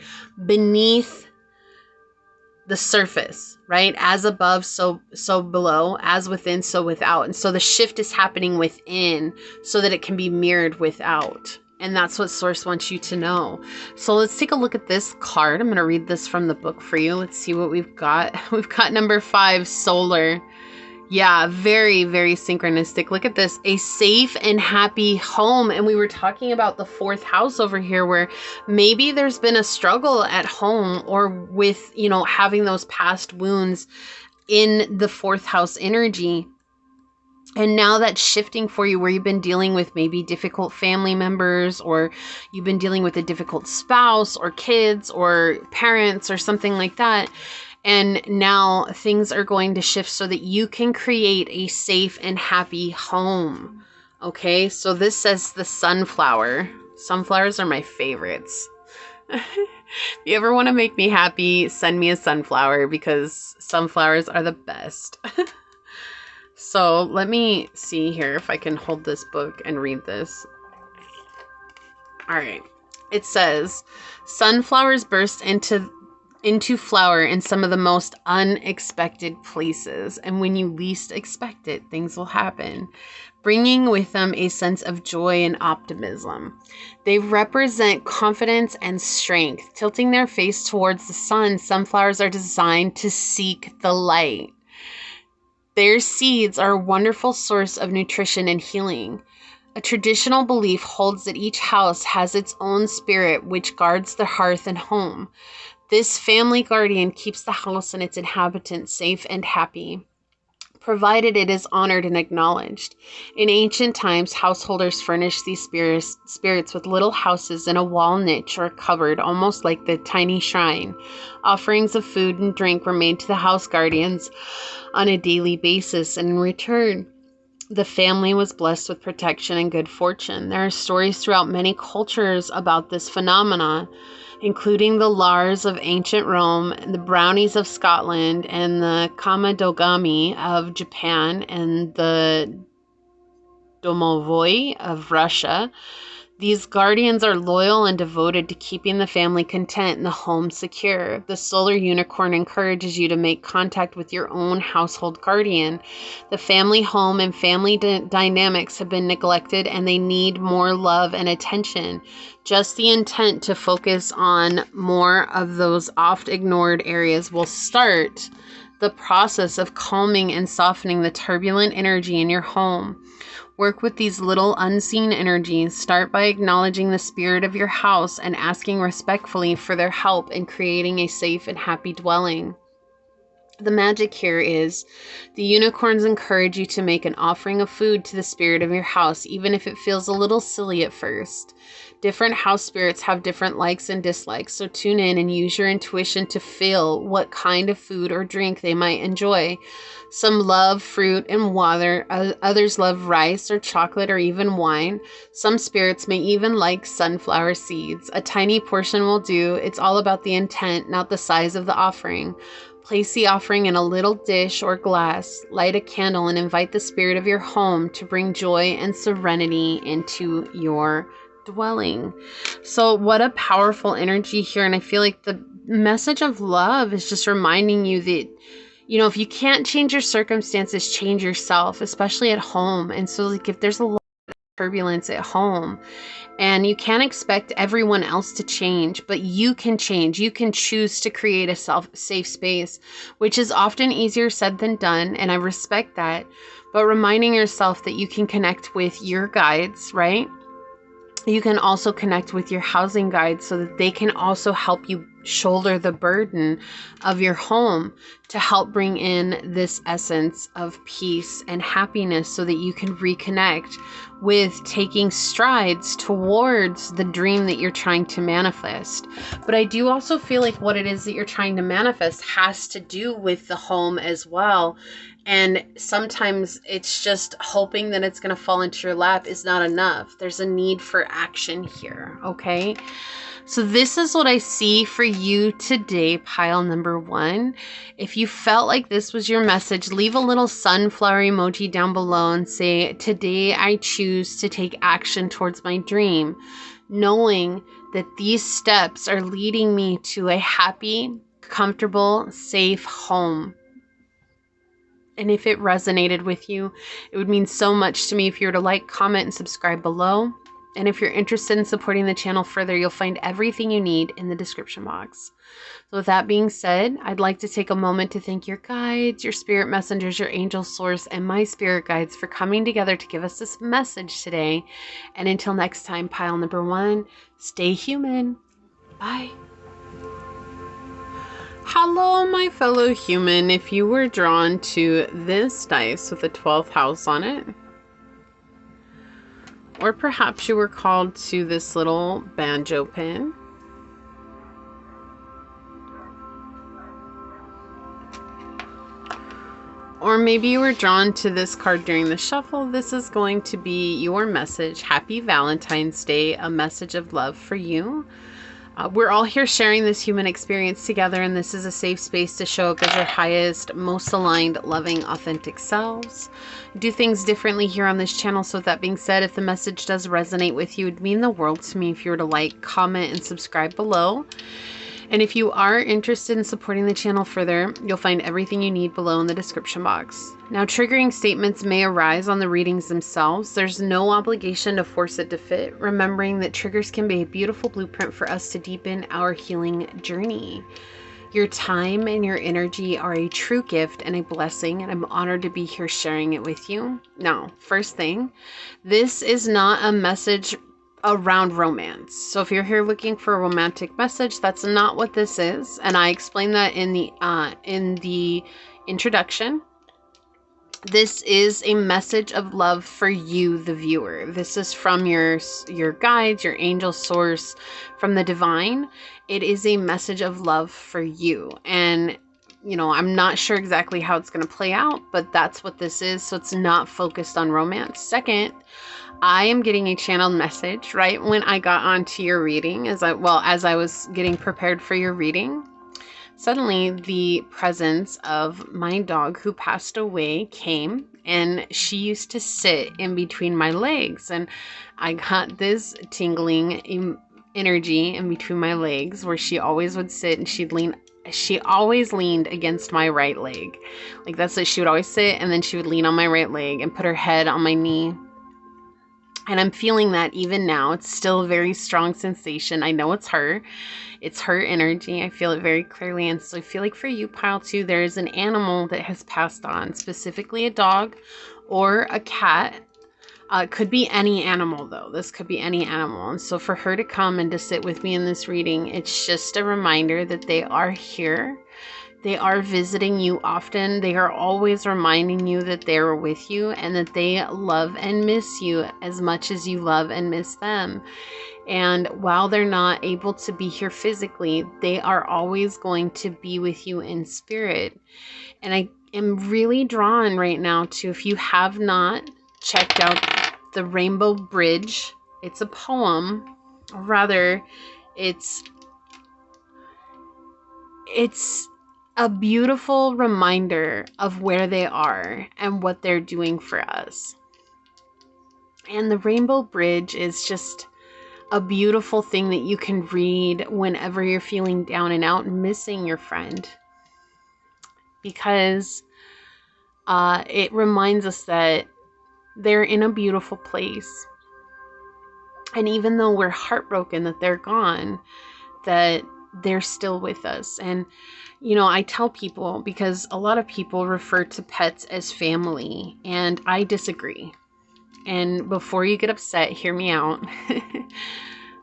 beneath the surface, right? As above, so below, as within, so without. And so the shift is happening within so that it can be mirrored without. And that's what Source wants you to know. So let's take a look at this card. I'm going to read this from the book for you. Let's see what we've got. We've got number 5, solar. Yeah, very, very synchronistic. Look at this, a safe and happy home. And we were talking about the 4th house over here, where maybe there's been a struggle at home or with, you know, having those past wounds in the 4th house energy. And now that's shifting for you, where you've been dealing with maybe difficult family members, or you've been dealing with a difficult spouse or kids or parents or something like that. And now things are going to shift so that you can create a safe and happy home. Okay, so this says the sunflower. Sunflowers are my favorites. If you ever want to make me happy, send me a sunflower, because sunflowers are the best. So let me see here if I can hold this book and read this. All right. It says, sunflowers burst into flower in some of the most unexpected places. And when you least expect it, things will happen, bringing with them a sense of joy and optimism. They represent confidence and strength. Tilting their face towards the sun, sunflowers are designed to seek the light. Their seeds are a wonderful source of nutrition and healing. A traditional belief holds that each house has its own spirit which guards the hearth and home. This family guardian keeps the house and its inhabitants safe and happy, provided it is honored and acknowledged. In ancient times, householders furnished these spirits with little houses in a wall niche or cupboard, almost like the tiny shrine. Offerings of food and drink were made to the house guardians on a daily basis, and in return, the family was blessed with protection and good fortune. There are stories throughout many cultures about this phenomenon, including the Lars of ancient Rome, the brownies of Scotland, and the Kamidogami of Japan, and the domovoi of Russia. These guardians are loyal and devoted to keeping the family content and the home secure. The solar unicorn encourages you to make contact with your own household guardian. The family home and family dynamics have been neglected, and they need more love and attention. Just the intent to focus on more of those oft ignored areas will start the process of calming and softening the turbulent energy in your home. Work with these little unseen energies. Start by acknowledging the spirit of your house and asking respectfully for their help in creating a safe and happy dwelling. The magic here is the unicorns encourage you to make an offering of food to the spirit of your house, even if it feels a little silly at first. Different house spirits have different likes and dislikes, so tune in and use your intuition to feel what kind of food or drink they might enjoy. Some love fruit and water, others love rice or chocolate or even wine. Some spirits may even like sunflower seeds. A tiny portion will do. It's all about the intent, not the size of the offering. Place the offering in a little dish or glass, light a candle, and invite the spirit of your home to bring joy and serenity into your dwelling. So what a powerful energy here. And I feel like the message of love is just reminding you that, you know, if you can't change your circumstances, change yourself, especially at home. And so like if there's a lot of turbulence at home, and you can't expect everyone else to change, but you can change. You can choose to create a safe space, which is often easier said than done. And I respect that. But reminding yourself that you can connect with your guides, right? You can also connect with your housing guides so that they can also help you shoulder the burden of your home to help bring in this essence of peace and happiness so that you can reconnect with taking strides towards the dream that you're trying to manifest. But I do also feel like what it is that you're trying to manifest has to do with the home as well. And sometimes it's just hoping that it's going to fall into your lap is not enough. There's a need for action here, okay? So this is what I see for you today, pile number 1. If you felt like this was your message, leave a little sunflower emoji down below and say, today I choose to take action towards my dream, knowing that these steps are leading me to a happy, comfortable, safe home. And if it resonated with you, it would mean so much to me if you were to like, comment, and subscribe below. And if you're interested in supporting the channel further, you'll find everything you need in the description box. So with that being said, I'd like to take a moment to thank your guides, your spirit messengers, your angel source, and my spirit guides for coming together to give us this message today. And until next time, pile number 1, stay human. Bye. Hello, my fellow human. If you were drawn to this dice with the 12th house on it, or perhaps you were called to this little banjo pin, or maybe you were drawn to this card during the shuffle, this is going to be your message. Happy Valentine's Day, a message of love for you. We're all here sharing this human experience together, and this is a safe space to show up as your highest, most aligned, loving, authentic selves. Do things differently here on this channel. So with that being said, if the message does resonate with you, it would mean the world to me if you were to like, comment, and subscribe below. And if you are interested in supporting the channel further, you'll find everything you need below in the description box. Now, triggering statements may arise on the readings themselves. There's no obligation to force it to fit, remembering that triggers can be a beautiful blueprint for us to deepen our healing journey. Your time and your energy are a true gift and a blessing, and I'm honored to be here sharing it with you. Now, first thing, this is not a message around romance. So if you're here looking for a romantic message, that's not what this is. And I explained that in the introduction. This is a message of love for you, the viewer. This is from your guides, your angel source, from the divine. It is a message of love for you. And you know, I'm not sure exactly how it's going to play out, but that's what this is. So it's not focused on romance. Second, I am getting a channeled message right when I got onto your reading, as I was getting prepared for your reading. Suddenly, the presence of my dog who passed away came, and she used to sit in between my legs, and I got this tingling energy in between my legs where she always would sit, and she always leaned against my right leg. Like that's it. She would always sit, and then she would lean on my right leg and put her head on my knee. And I'm feeling that even now. It's still a very strong sensation. I know it's her. It's her energy. I feel it very clearly. And so I feel like for you, pile 2, there is an animal that has passed on, specifically a dog or a cat. It could be any animal, though. This could be any animal. And so for her to come and to sit with me in this reading, it's just a reminder that they are here. They are visiting you often. They are always reminding you that they are with you and that they love and miss you as much as you love and miss them. And while they're not able to be here physically, they are always going to be with you in spirit. And I am really drawn right now to, if you have not checked out the Rainbow Bridge, it's a poem, or rather, it's a beautiful reminder of where they are and what they're doing for us. And the Rainbow Bridge is just a beautiful thing that you can read whenever you're feeling down and out and missing your friend. Because it reminds us that they're in a beautiful place. And even though we're heartbroken that they're gone, that they're still with us. And, you know, I tell people, because a lot of people refer to pets as family, and I disagree. And before you get upset, hear me out.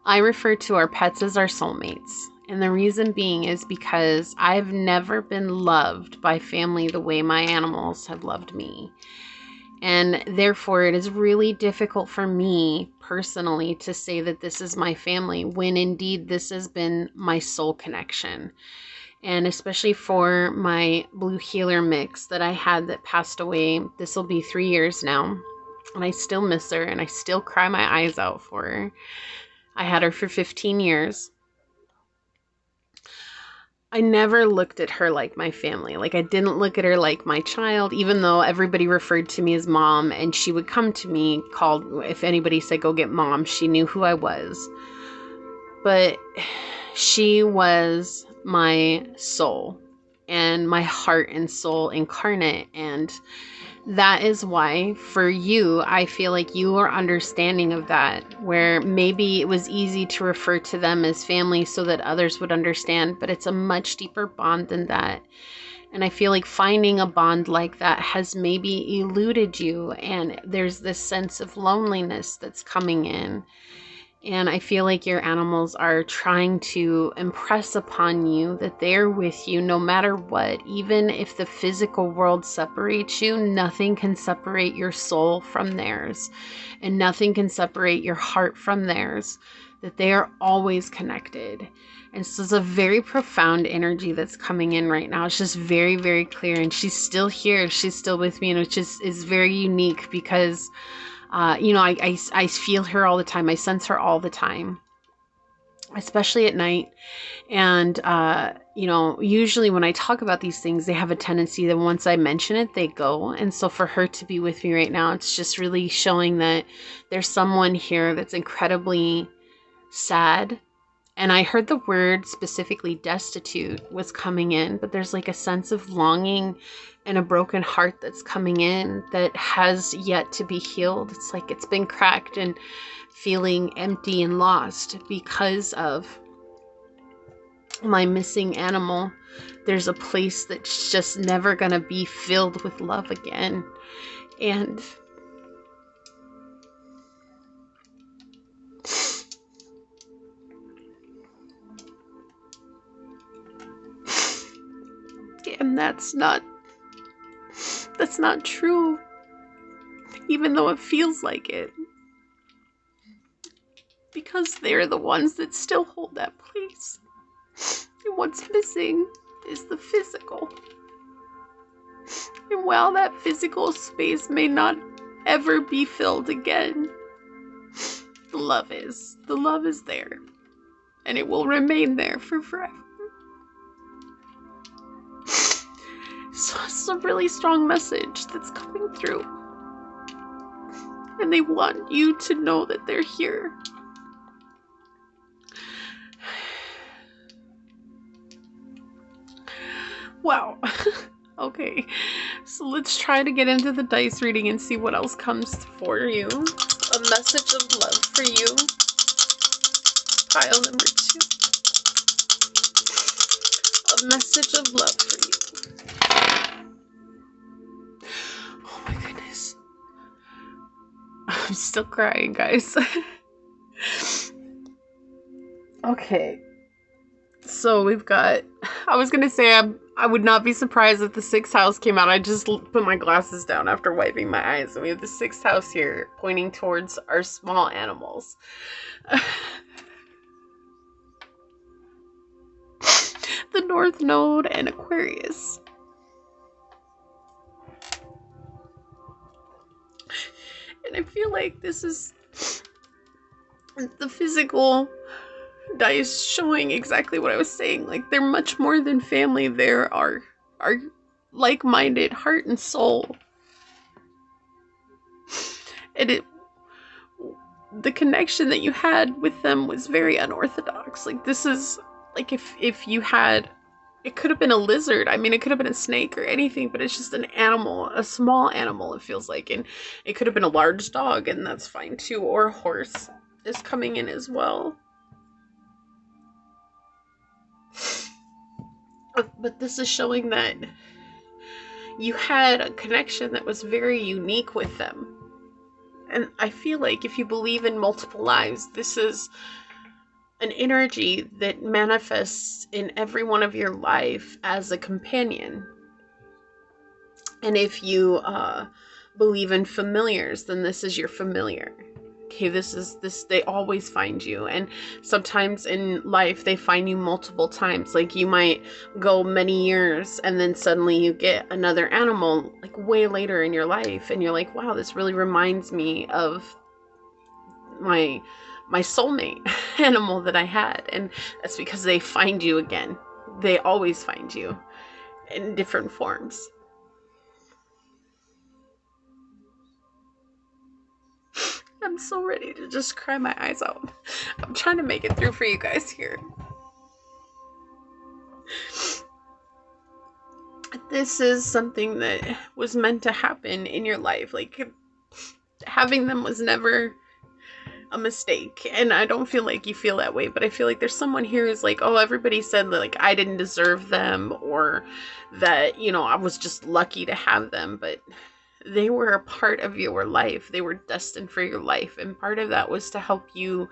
I refer to our pets as our soulmates. And the reason being is because I've never been loved by family the way my animals have loved me. And therefore, it is really difficult for me personally to say that this is my family, when indeed this has been my soul connection. And especially for my blue healer mix that I had that passed away, this will be 3 years now. And I still miss her, and I still cry my eyes out for her. I had her for 15 years. I never looked at her like my family. Like, I didn't look at her like my child, even though everybody referred to me as mom, and she would come to me, if anybody said, go get mom, she knew who I was. But she was my soul and my heart and soul incarnate. And that is why for you, I feel like you are understanding of that, where maybe it was easy to refer to them as family so that others would understand, but it's a much deeper bond than that. And I feel like finding a bond like that has maybe eluded you, and there's this sense of loneliness that's coming in. And I feel like your animals are trying to impress upon you that they're with you no matter what. Even if the physical world separates you, nothing can separate your soul from theirs. And nothing can separate your heart from theirs. That they are always connected. And so it's a very profound energy that's coming in right now. It's just very, very clear. And she's still here. She's still with me. And which is very unique because you know, I feel her all the time. I sense her all the time, especially at night. And, you know, usually when I talk about these things, they have a tendency that once I mention it, they go. And so for her to be with me right now, it's just really showing that there's someone here that's incredibly sad. And I heard the word specifically destitute was coming in, but there's like a sense of longing and a broken heart that's coming in that has yet to be healed. It's like it's been cracked and feeling empty and lost because of my missing animal. There's a place that's just never going to be filled with love again. And that's not true, even though it feels like it, because they're the ones that still hold that place. And what's missing is the physical. And while that physical space may not ever be filled again, the love is there, and it will remain there for forever. So it's a really strong message that's coming through. And they want you to know that they're here. Wow. Okay. So let's try to get into the dice reading and see what else comes for you. A message of love for you. Pile number 2. A message of love for you. Oh my goodness. I'm still crying, guys. Okay. So we've got, I was going to say I would not be surprised if the 6th house came out. I just put my glasses down after wiping my eyes. And we have the 6th house here pointing towards our small animals. The North Node and Aquarius. And I feel like this is the physical dice showing exactly what I was saying. Like, they're much more than family. There are like-minded heart and soul. And the connection that you had with them was very unorthodox. Like, this is like if you had, it could have been a lizard. I mean, it could have been a snake or anything, but it's just an animal, a small animal, it feels like. And it could have been a large dog, and that's fine too. Or a horse is coming in as well. But this is showing that you had a connection that was very unique with them. And I feel like if you believe in multiple lives, this is an energy that manifests in every one of your life as a companion. And if you believe in familiars, then this is your familiar. Okay, they always find you. And sometimes in life, they find you multiple times. Like, you might go many years and then suddenly you get another animal like way later in your life. And you're like, wow, this really reminds me of my soulmate animal that I had. And that's because they find you again. They always find you in different forms. I'm so ready to just cry my eyes out. I'm trying to make it through for you guys here. This is something that was meant to happen in your life. Like, having them was never a mistake. And I don't feel like you feel that way, but I feel like there's someone here who's like, oh, everybody said that, like, I didn't deserve them, or that, you know, I was just lucky to have them. But they were a part of your life. They were destined for your life. And part of that was to help you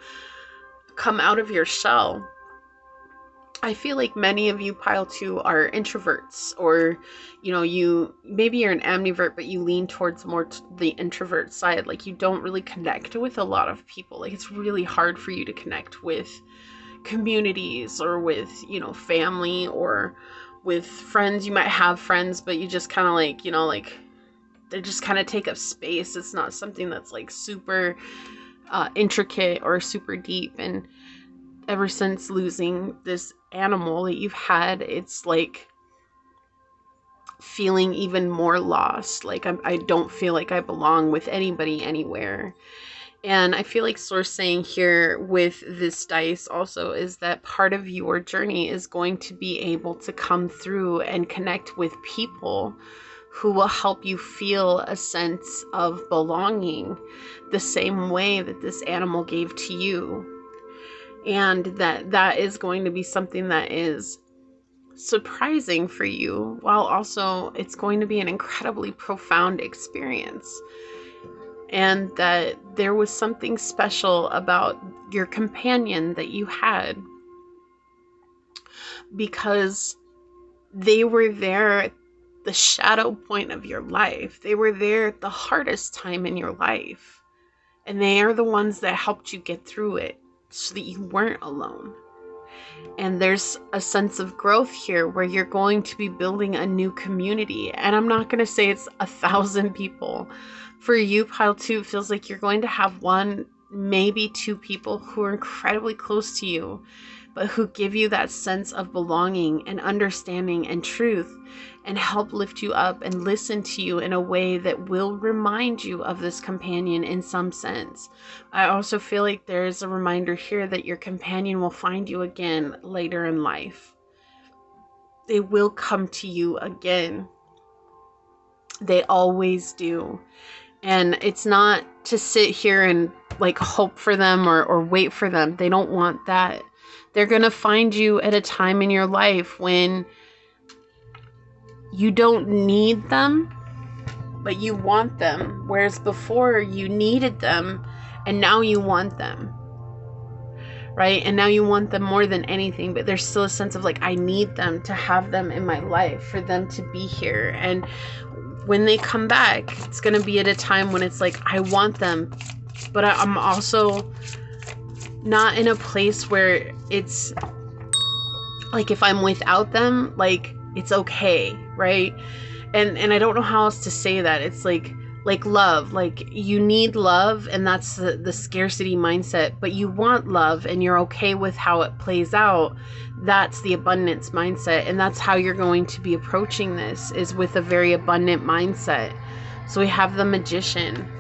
come out of your shell. I feel like many of you, pile 2, are introverts, or, you know, maybe you're an ambivert, but you lean towards more the introvert side. Like, you don't really connect with a lot of people. Like, it's really hard for you to connect with communities, or with, you know, family, or with friends. You might have friends, but you just kind of like, you know, like, they just kind of take up space. It's not something that's like super intricate or super deep. And ever since losing this animal that you've had, it's like feeling even more lost. Like, I don't feel like I belong with anybody anywhere. And I feel like Source saying here with this dice also is that part of your journey is going to be able to come through and connect with people who will help you feel a sense of belonging the same way that this animal gave to you. And that is going to be something that is surprising for you, while also it's going to be an incredibly profound experience. And that there was something special about your companion that you had, because they were there at the shadow point of your life. They were there at the hardest time in your life. And they are the ones that helped you get through it so that you weren't alone. And there's a sense of growth here where you're going to be building a new community. And I'm not going to say it's 1,000 people. For you, pile 2, it feels like you're going to have 1, maybe 2 people who are incredibly close to you, but who give you that sense of belonging and understanding and truth, and help lift you up and listen to you in a way that will remind you of this companion in some sense. I also feel like there's a reminder here that your companion will find you again later in life. They will come to you again. They always do. And it's not to sit here and like hope for them or wait for them. They don't want that. They're going to find you at a time in your life when you don't need them, but you want them. Whereas before you needed them and now you want them. Right? And now you want them more than anything, but there's still a sense of like, I need them to have them in my life, for them to be here. And when they come back, it's going to be at a time when it's like, I want them, but I'm also not in a place where it's like, if I'm without them, like it's okay. Right? And I don't know how else to say that. It's like love, like you need love, and that's the scarcity mindset, but you want love and you're okay with how it plays out. That's the abundance mindset, and that's how you're going to be approaching this, is with a very abundant mindset. So we have the Magician.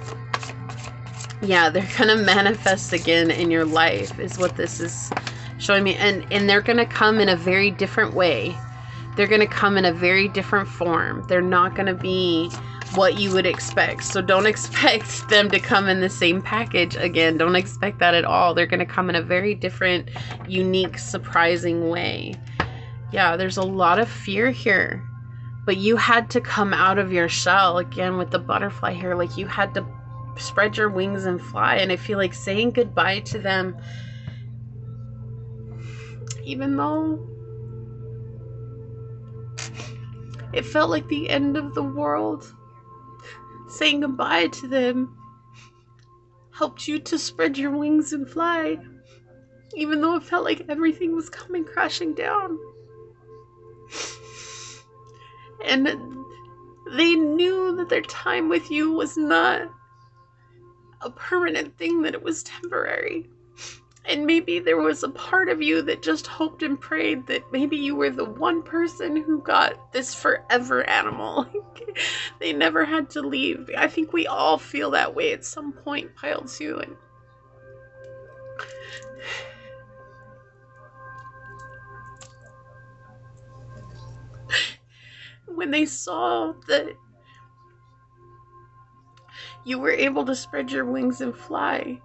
Yeah, they're gonna manifest again in your life, is what this is showing me, and they're gonna come in a very different way. They're gonna come in a very different form. They're not gonna be what you would expect. So don't expect them to come in the same package again. Don't expect that at all. They're going to come in a very different, unique, surprising way. Yeah, there's a lot of fear here, but you had to come out of your shell again with the butterfly here. Like you had to spread your wings and fly. And I feel like saying goodbye to them, even though it felt like the end of the world, saying goodbye to them helped you to spread your wings and fly, even though it felt like everything was coming crashing down. And they knew that their time with you was not a permanent thing, that it was temporary. And maybe there was a part of you that just hoped and prayed that maybe you were the one person who got this forever animal. They never had to leave. I think we all feel that way at some point, pile 2. And when they saw that you were able to spread your wings and fly,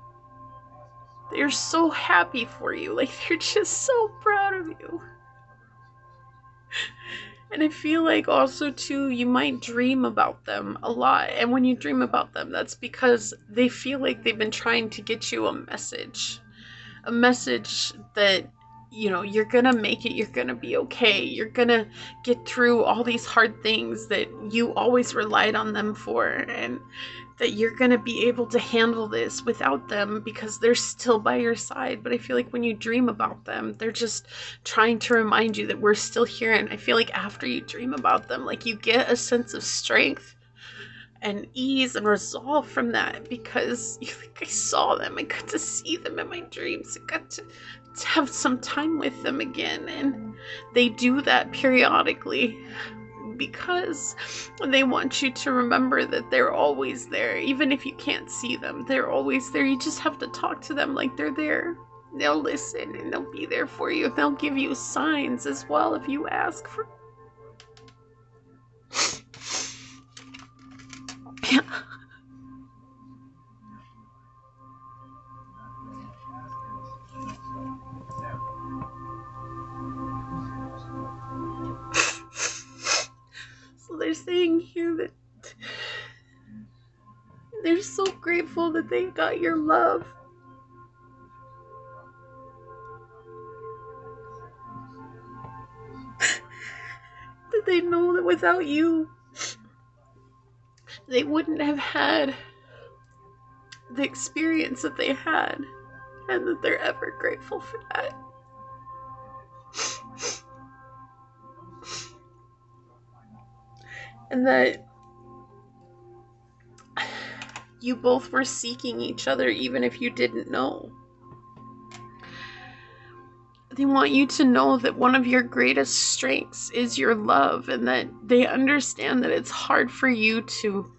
they're so happy for you. Like, they're just so proud of you. And I feel like also too, you might dream about them a lot. And when you dream about them, that's because they feel like they've been trying to get you a message that, you know, you're gonna make it, you're gonna be okay, you're gonna get through all these hard things that you always relied on them for, and that you're gonna be able to handle this without them because they're still by your side. But I feel like when you dream about them, they're just trying to remind you that we're still here. And I feel like after you dream about them, like you get a sense of strength and ease and resolve from that, because you think, I saw them, I got to see them in my dreams, I got to have some time with them again. And they do that periodically because they want you to remember that they're always there. Even if you can't see them, they're always there. You just have to talk to them like they're there. They'll listen and they'll be there for you. They'll give you signs as well if you ask for. Yeah. So they're saying here that they're so grateful that they got your love. That they know that without you, they wouldn't have had the experience that they had, and that they're ever grateful for that. And that you both were seeking each other even if you didn't know. They want you to know that one of your greatest strengths is your love, and that they understand that it's hard for you to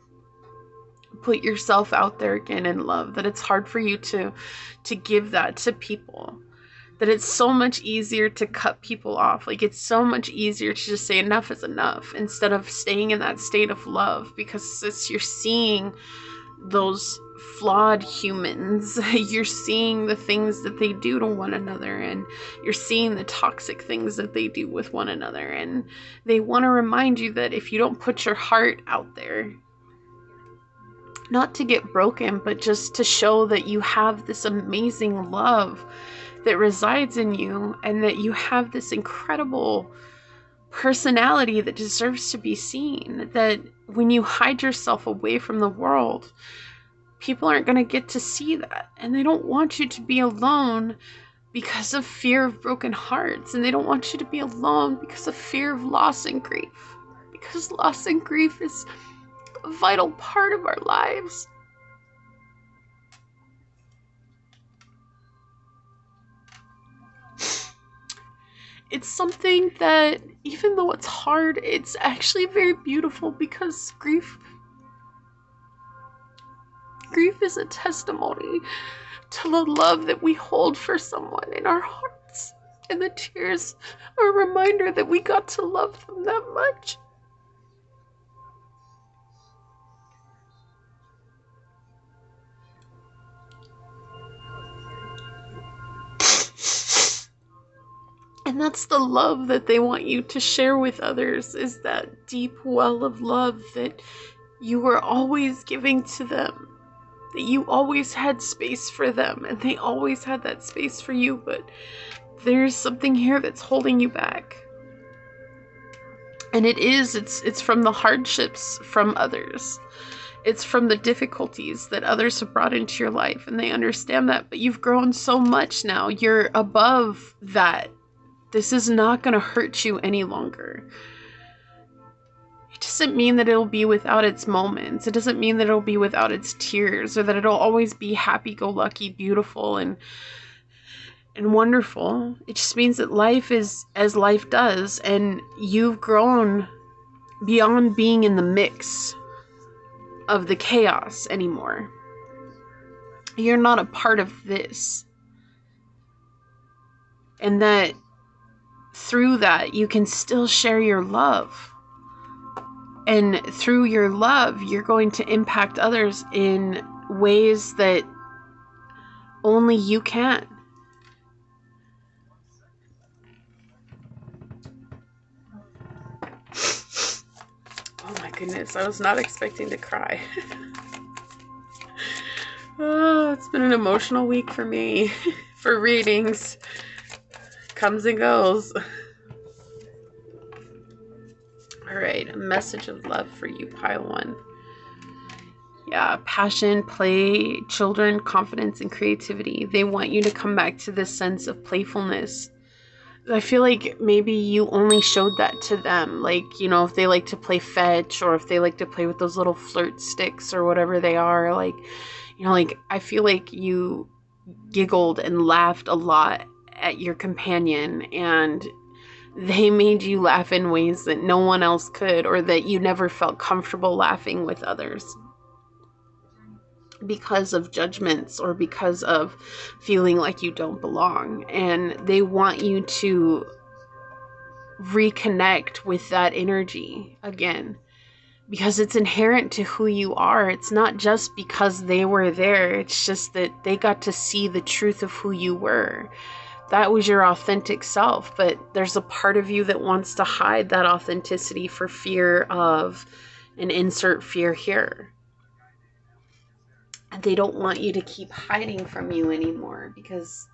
put yourself out there again in love, that it's hard for you to give that to people, that it's so much easier to cut people off. Like, it's so much easier to just say enough is enough instead of staying in that state of love, because you're seeing those flawed humans. You're seeing the things that they do to one another, and you're seeing the toxic things that they do with one another. And they want to remind you that if you don't put your heart out there, not to get broken, but just to show that you have this amazing love that resides in you, and that you have this incredible personality that deserves to be seen, that when you hide yourself away from the world, people aren't going to get to see that. And they don't want you to be alone because of fear of broken hearts. And they don't want you to be alone because of fear of loss and grief. Because loss and grief is a vital part of our lives. It's something that, even though it's hard, it's actually very beautiful, because grief is a testimony to the love that we hold for someone in our hearts. And the tears are a reminder that we got to love them that much. And that's the love that they want you to share with others, is that deep well of love that you were always giving to them, that you always had space for them, and they always had that space for you. But there's something here that's holding you back. And it's from the hardships from others. It's from the difficulties that others have brought into your life, and they understand that. But you've grown so much now. You're above that. This is not going to hurt you any longer. It doesn't mean that it'll be without its moments. It doesn't mean that it'll be without its tears, or that it'll always be happy-go-lucky, beautiful, and wonderful. It just means that life is as life does, and you've grown beyond being in the mix of the chaos anymore. You're not a part of this. And that through that, you can still share your love. And through your love, you're going to impact others in ways that only you can. Oh my goodness, I was not expecting to cry. Oh, it's been an emotional week for me. For readings. Comes and goes. Alright, a message of love for you, pile 1. Yeah, passion, play, children, confidence, and creativity. They want you to come back to this sense of playfulness. I feel like maybe you only showed that to them. Like, you know, if they like to play fetch, or if they like to play with those little flirt sticks or whatever they are. Like, you know, like, I feel like you giggled and laughed a lot at your companion, and they made you laugh in ways that no one else could, or that you never felt comfortable laughing with others because of judgments, or because of feeling like you don't belong. And they want you to reconnect with that energy again, because it's inherent to who you are. It's not just because they were there. It's just that they got to see the truth of who you were. That was your authentic self, but there's a part of you that wants to hide that authenticity for fear of, and insert fear here. And they don't want you to keep hiding from you anymore, because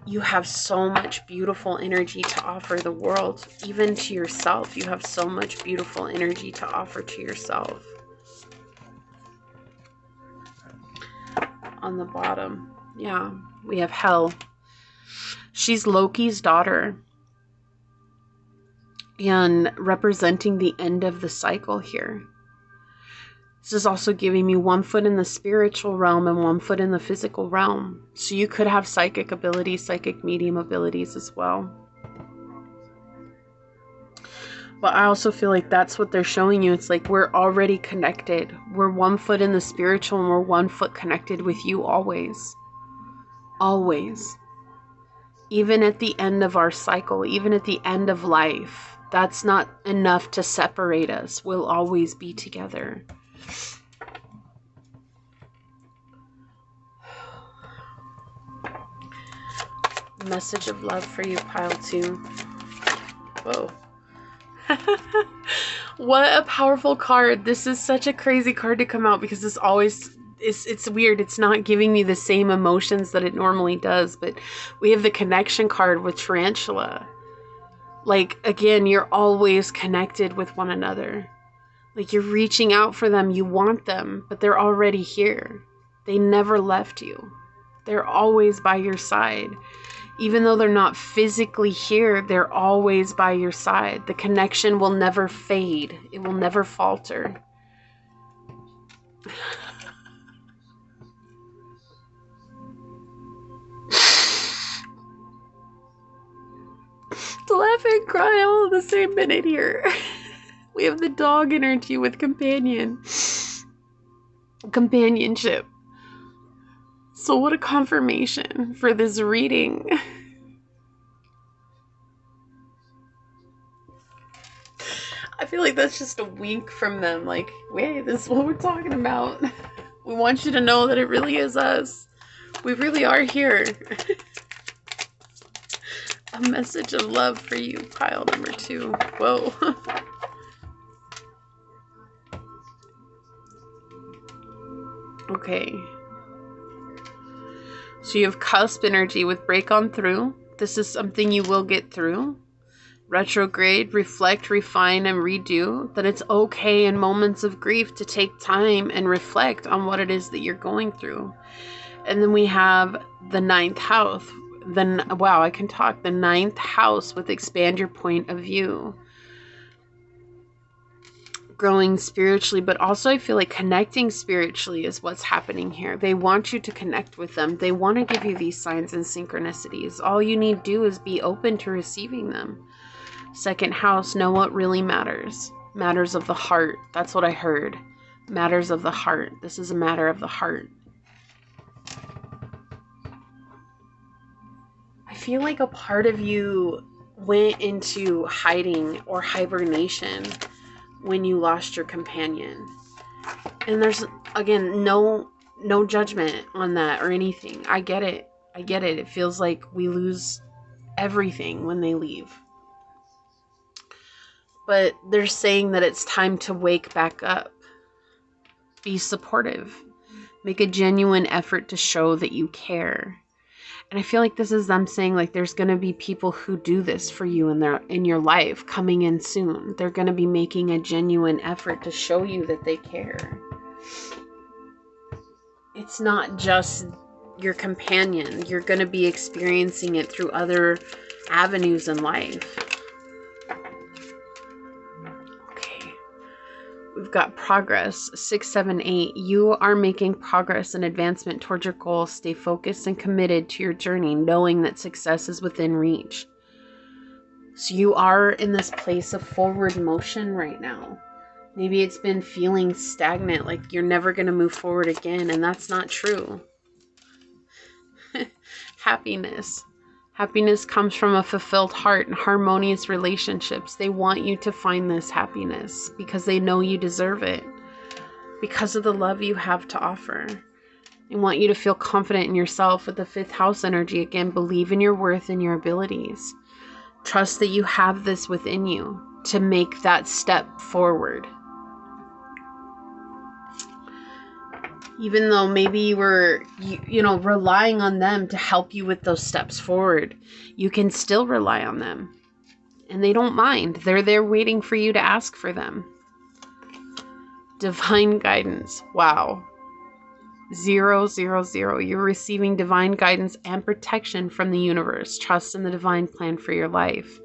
you have so much beautiful energy to offer the world, even to yourself. You have so much beautiful energy to offer to yourself. On the bottom, yeah, we have Hell. She's Loki's daughter, and representing the end of the cycle here. This is also giving me 1 foot in the spiritual realm and 1 foot in the physical realm. So you could have psychic abilities, psychic medium abilities as well. But I also feel like that's what they're showing you. It's like, we're already connected. We're 1 foot in the spiritual, and we're 1 foot connected with you always. Always. Even at the end of our cycle, even at the end of life, that's not enough to separate us. We'll always be together. Message of love for you, pile 2. Whoa. What a powerful card. This is such a crazy card to come out because this always it's weird. It's not giving me the same emotions that it normally does, but we have the connection card with Tarantula. Like, again, you're always connected with one another. Like, you're reaching out for them, you want them, but they're already here. They never left you. They're always by your side. Even though they're not physically here, they're always by your side. The connection will never fade. It will never falter. To laugh and cry all in the same minute here. We have the dog energy with companionship. So what a confirmation for this reading. I feel like that's just a wink from them. Like, wait, this is what we're talking about. We want you to know that it really is us. We really are here. A message of love for you, pile number 2. Whoa. Okay. So you have cusp energy with break on through. This is something you will get through. Retrograde, reflect, refine, and redo. That it's okay in moments of grief to take time and reflect on what it is that you're going through. And then we have the 9th house. Wow, I can talk. The 9th house with expand your point of view. Growing spiritually, but also I feel like connecting spiritually is what's happening here. They want you to connect with them. They want to give you these signs and synchronicities. All you need to do is be open to receiving them. 2nd house, know what really matters. Matters of the heart. That's what I heard. Matters of the heart. This is a matter of the heart. I feel like a part of you went into hiding or hibernation when you lost your companion. And there's, again, no judgment on that or anything. I get it. I get it. It feels like we lose everything when they leave. But they're saying that it's time to wake back up. Be supportive. Make a genuine effort to show that you care. And I feel like this is them saying, like, there's going to be people who do this for you in your life coming in soon. They're going to be making a genuine effort to show you that they care. It's not just your companion. You're going to be experiencing it through other avenues in life. Okay. We've got progress. 6, 7, 8. You are making progress and advancement towards your goals. Stay focused and committed to your journey, knowing that success is within reach. So you are in this place of forward motion right now. Maybe it's been feeling stagnant, like you're never going to move forward again, and that's not true. Happiness. Happiness comes from a fulfilled heart and harmonious relationships. They want you to find this happiness because they know you deserve it. Because of the love you have to offer. They want you to feel confident in yourself with the 5th house energy. Again, believe in your worth and your abilities. Trust that you have this within you to make that step forward. Even though maybe you were, relying on them to help you with those steps forward, you can still rely on them. And they don't mind. They're there waiting for you to ask for them. Divine guidance. Wow. 0, 0, 0. You're receiving divine guidance and protection from the universe. Trust in the divine plan for your life.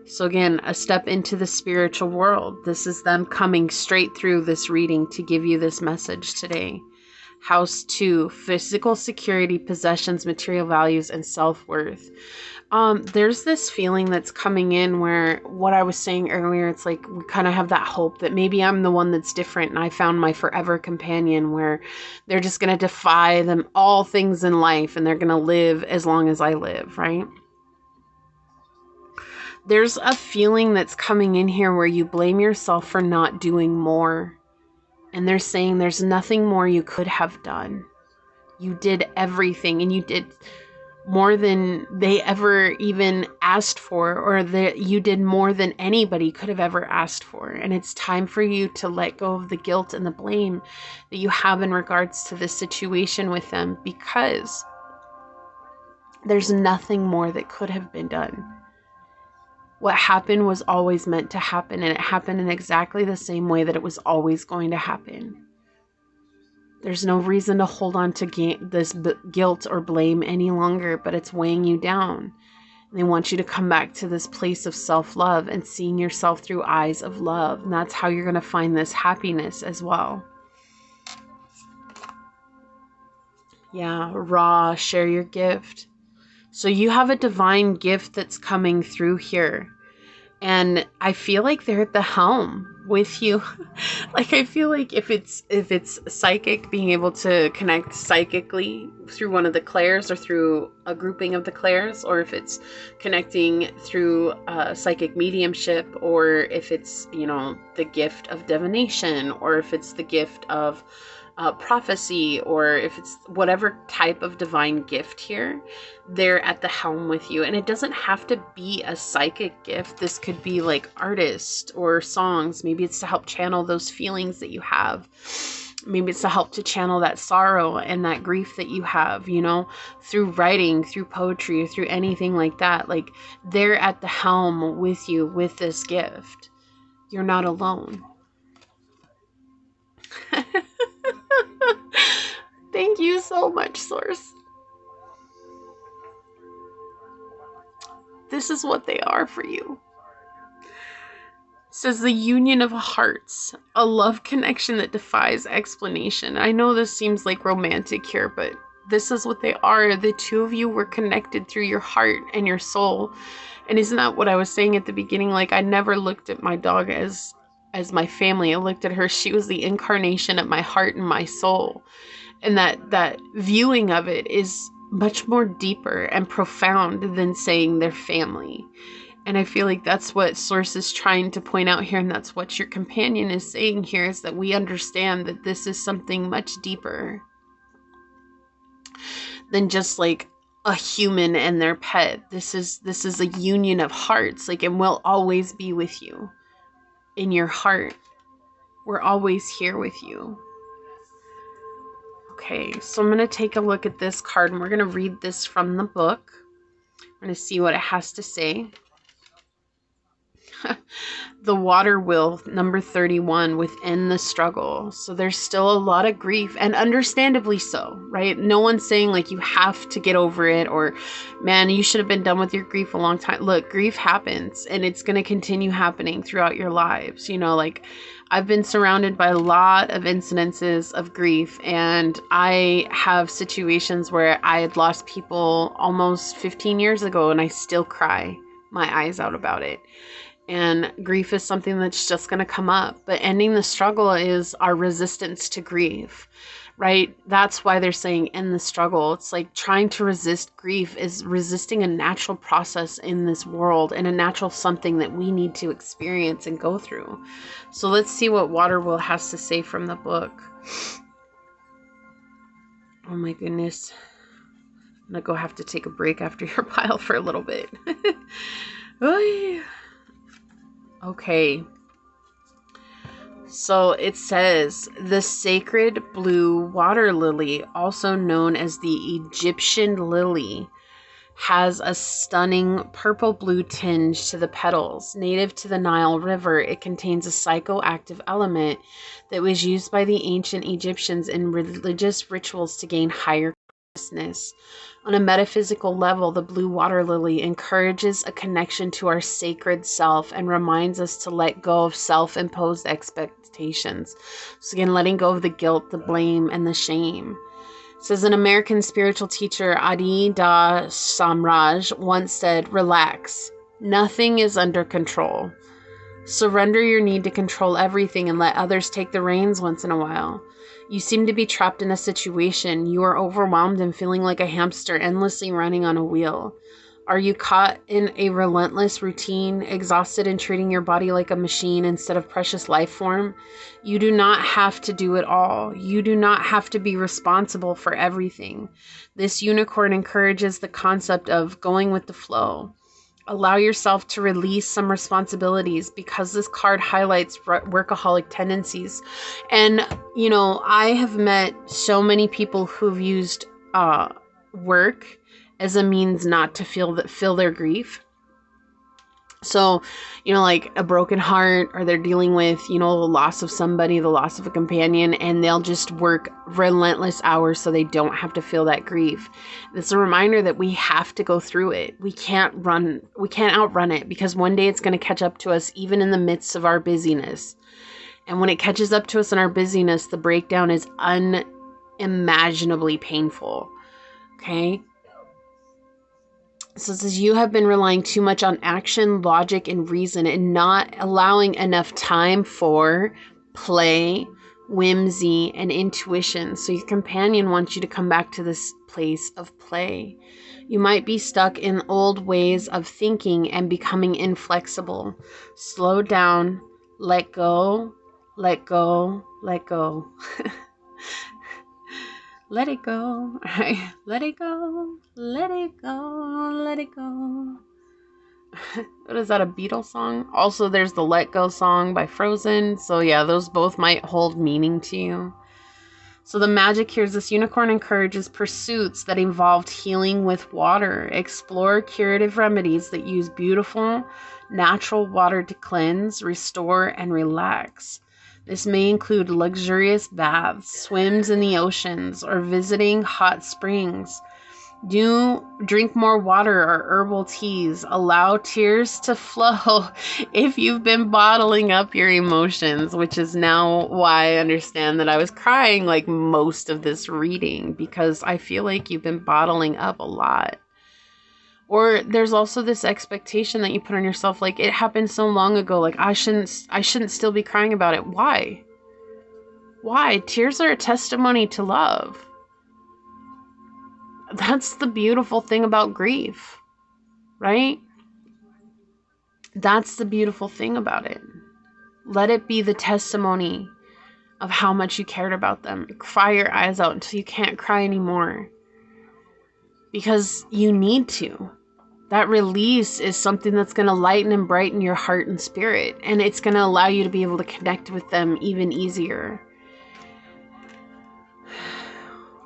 So again, a step into the spiritual world. This is them coming straight through this reading to give you this message today. House 2, physical security, possessions, material values, and self-worth. There's this feeling that's coming in where what I was saying earlier, it's like we kind of have that hope that maybe I'm the one that's different and I found my forever companion where they're just going to defy them all things in life and they're going to live as long as I live, right? There's a feeling that's coming in here where you blame yourself for not doing more. And they're saying there's nothing more you could have done. You did everything and you did more than they ever even asked for, or that you did more than anybody could have ever asked for. And it's time for you to let go of the guilt and the blame that you have in regards to this situation with them, because there's nothing more that could have been done. What happened was always meant to happen, and it happened in exactly the same way that it was always going to happen. There's no reason to hold on to this guilt or blame any longer, but it's weighing you down. And they want you to come back to this place of self-love and seeing yourself through eyes of love. And that's how you're going to find this happiness as well. Yeah, Ra, share your gift. So you have a divine gift that's coming through here. And I feel like they're at the helm with you. Like, I feel like if it's psychic, being able to connect psychically through one of the clairs or through a grouping of the clairs, or if it's connecting through psychic mediumship, or if it's, you know, the gift of divination, or if it's the gift of prophecy, or if it's whatever type of divine gift here, they're at the helm with you. And it doesn't have to be a psychic gift. This could be like artist or songs. Maybe it's to help channel those feelings that you have. Maybe it's to help to channel that sorrow and that grief that you have, you know, through writing, through poetry, through anything like that. Like, they're at the helm with you with this gift. You're not alone. Thank you so much, Source. This is what they are for you. It says the union of hearts, a love connection that defies explanation. I know this seems like romantic here, but this is what they are. The two of you were connected through your heart and your soul. And isn't that what I was saying at the beginning? Like, I never looked at my dog as my family. I looked at her. She was the incarnation of my heart and my soul. And that viewing of it is much more deeper and profound than saying they're family. And I feel like that's what Source is trying to point out here. And that's what your companion is saying here, is that we understand that this is something much deeper than just like a human and their pet. This is a union of hearts. Like, and we'll always be with you in your heart. We're always here with you. Okay, so I'm going to take a look at this card, and we're going to read this from the book. We're going to see what it has to say. The water wheel, number 31, within the struggle. So there's still a lot of grief, and understandably so, right? No one's saying like you have to get over it, or man, you should have been done with your grief a long time. Look, grief happens, and it's going to continue happening throughout your lives. You know, like, I've been surrounded by a lot of incidences of grief, and I have situations where I had lost people almost 15 years ago, and I still cry my eyes out about it. And grief is something that's just going to come up. But ending the struggle is our resistance to grief, right? That's why they're saying end the struggle. It's like trying to resist grief is resisting a natural process in this world, and a natural something that we need to experience and go through. So let's see what Waterwheel has to say from the book. Oh my goodness. I'm going to go have to take a break after your pile for a little bit. Okay. So it says, the sacred blue water lily, also known as the Egyptian lily, has a stunning purple-blue tinge to the petals. Native to the Nile River, it contains a psychoactive element that was used by the ancient Egyptians in religious rituals to gain higher consciousness. On a metaphysical level, the blue water lily encourages a connection to our sacred self and reminds us to let go of self-imposed expectations. So again, letting go of the guilt, the blame, and the shame. It says, an American spiritual teacher, Adi Da Samraj, once said, relax. Nothing is under control. Surrender your need to control everything and let others take the reins once in a while. You seem to be trapped in a situation. You are overwhelmed and feeling like a hamster endlessly running on a wheel. Are you caught in a relentless routine, exhausted in treating your body like a machine instead of precious life form? You do not have to do it all. You do not have to be responsible for everything. This unicorn encourages the concept of going with the flow. Allow yourself to release some responsibilities, because this card highlights workaholic tendencies. And, you know, I have met so many people who've used work as a means not to feel their grief. So, you know, like a broken heart, or they're dealing with, you know, the loss of somebody, the loss of a companion, and they'll just work relentless hours so they don't have to feel that grief. It's a reminder that we have to go through it. We can't outrun it, because one day it's going to catch up to us, even in the midst of our busyness. And when it catches up to us in our busyness, the breakdown is unimaginably painful. Okay? So it says you have been relying too much on action, logic, and reason, and not allowing enough time for play, whimsy, and intuition. So your companion wants you to come back to this place of play. You might be stuck in old ways of thinking and becoming inflexible. Slow down, let go, let go, let go. Let it go. Let it go. Let it go. Let it go. What is that, a Beatles song? Also, there's the Let Go song by Frozen. So yeah, those both might hold meaning to you. So the magic here is this unicorn encourages pursuits that involved healing with water. Explore curative remedies that use beautiful, natural water to cleanse, restore, and relax. This may include luxurious baths, swims in the oceans, or visiting hot springs. Do drink more water or herbal teas. Allow tears to flow if you've been bottling up your emotions, which is now why I understand that I was crying like most of this reading, because I feel like you've been bottling up a lot. Or there's also this expectation that you put on yourself, like, it happened so long ago, like I shouldn't still be crying about it. Why? Why? Tears are a testimony to love. That's the beautiful thing about grief, right? That's the beautiful thing about it. Let it be the testimony of how much you cared about them. Cry your eyes out until you can't cry anymore, because you need to. That release is something that's going to lighten and brighten your heart and spirit, and it's going to allow you to be able to connect with them even easier.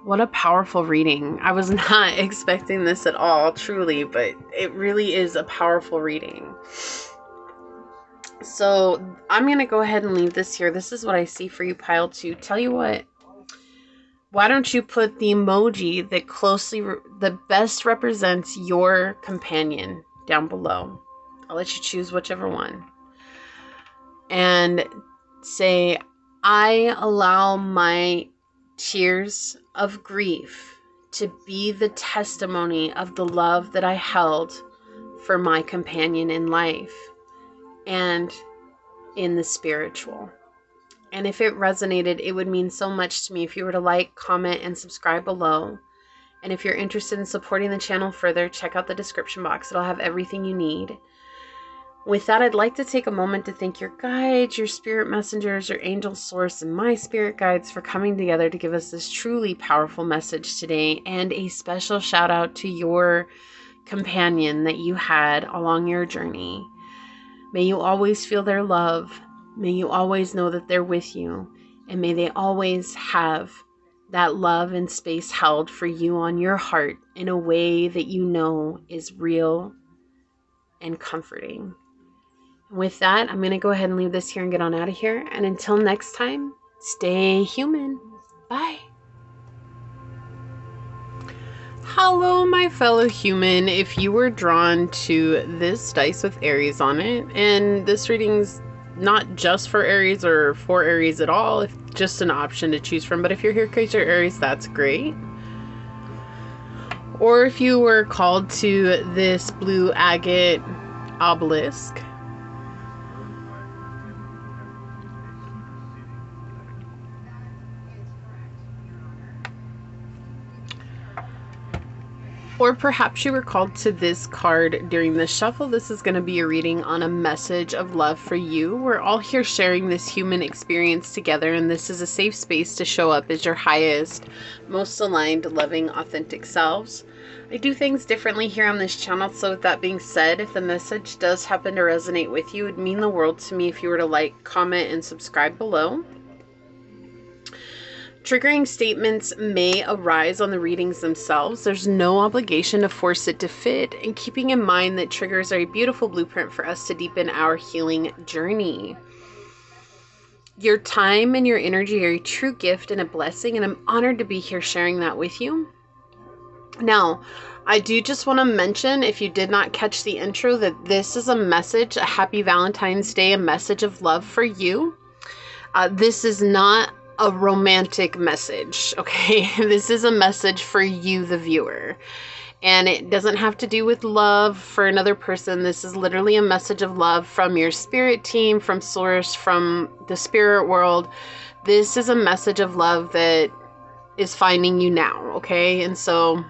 What a powerful reading. I was not expecting this at all, truly, but it really is a powerful reading. So I'm going to go ahead and leave this here. This is what I see for you, pile 2. Tell you what, why don't you put the emoji that best represents your companion down below. I'll let you choose whichever one. And say, I allow my tears of grief to be the testimony of the love that I held for my companion in life and in the spiritual. And if it resonated, it would mean so much to me if you were to like, comment, and subscribe below. And if you're interested in supporting the channel further, check out the description box. It'll have everything you need. With that, I'd like to take a moment to thank your guides, your spirit messengers, your angel source, and my spirit guides for coming together to give us this truly powerful message today. And a special shout out to your companion that you had along your journey. May you always feel their love. May you always know that they're with you. And may they always have that love and space held for you on your heart in a way that you know is real and comforting. With that, I'm going to go ahead and leave this here and get on out of here. And until next time, stay human. Bye. Hello, my fellow human. If you were drawn to this dice with Aries on it, and this reading's not just for Aries or for Aries at all, it's just an option to choose from. But if you're here because you're Aries, that's great. Or if you were called to this blue agate obelisk, Or perhaps you were called to this card during this shuffle. This is going to be a reading on a message of love for you. We're all here sharing this human experience together, and this is a safe space to show up as your highest, most aligned, loving, authentic selves. I do things differently here on this channel, so with that being said, if the message does happen to resonate with you, it would mean the world to me if you were to like, comment, and subscribe below. Triggering statements may arise on the readings themselves. There's no obligation to force it to fit, and keeping in mind that triggers are a beautiful blueprint for us to deepen our healing journey. Your time and your energy are a true gift and a blessing, and I'm honored to be here sharing that with you. Now, I do just want to mention, if you did not catch the intro, that this is a message, a happy Valentine's Day, a message of love for you. This is not a romantic message, okay? This is a message for you, the viewer. And it doesn't have to do with love for another person. This is literally a message of love from your spirit team, from source, from the spirit world. This is a message of love that is finding you now, okay? And so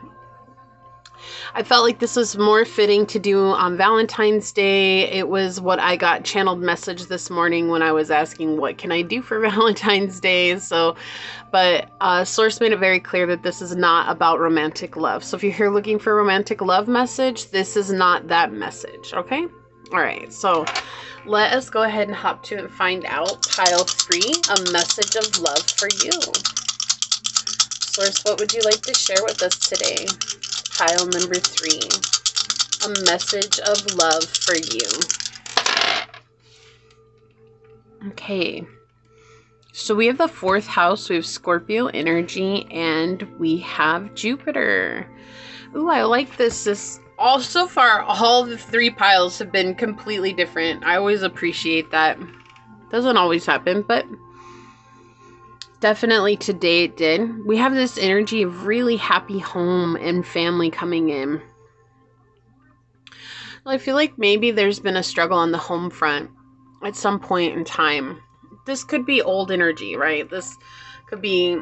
I felt like this was more fitting to do on Valentine's Day. It was what I got channeled message this morning when I was asking, what can I do for Valentine's Day? So, but Source made it very clear that this is not about romantic love. So if you're here looking for a romantic love message, this is not that message, okay? All right, so let us go ahead and hop to and find out pile 3, a message of love for you. Source, what would you like to share with us today? Pile number 3, a message of love for you. Okay, so we have the 4th house, we have Scorpio energy, and we have Jupiter. Ooh, I like this. All so far, all the 3 piles have been completely different. I always appreciate that. Doesn't always happen, but definitely today it did. We have this energy of really happy home and family coming in. Well, I feel like maybe there's been a struggle on the home front at some point in time. This could be old energy, right? This could be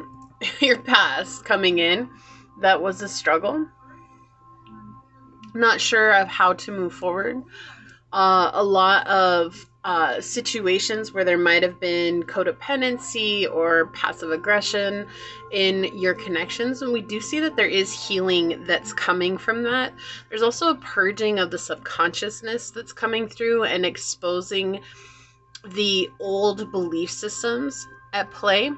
your past coming in. That was a struggle. Not sure of how to move forward. A lot of situations where there might have been codependency or passive aggression in your connections, and we do see that there is healing that's coming from that. There's also a purging of the subconsciousness that's coming through and exposing the old belief systems at play.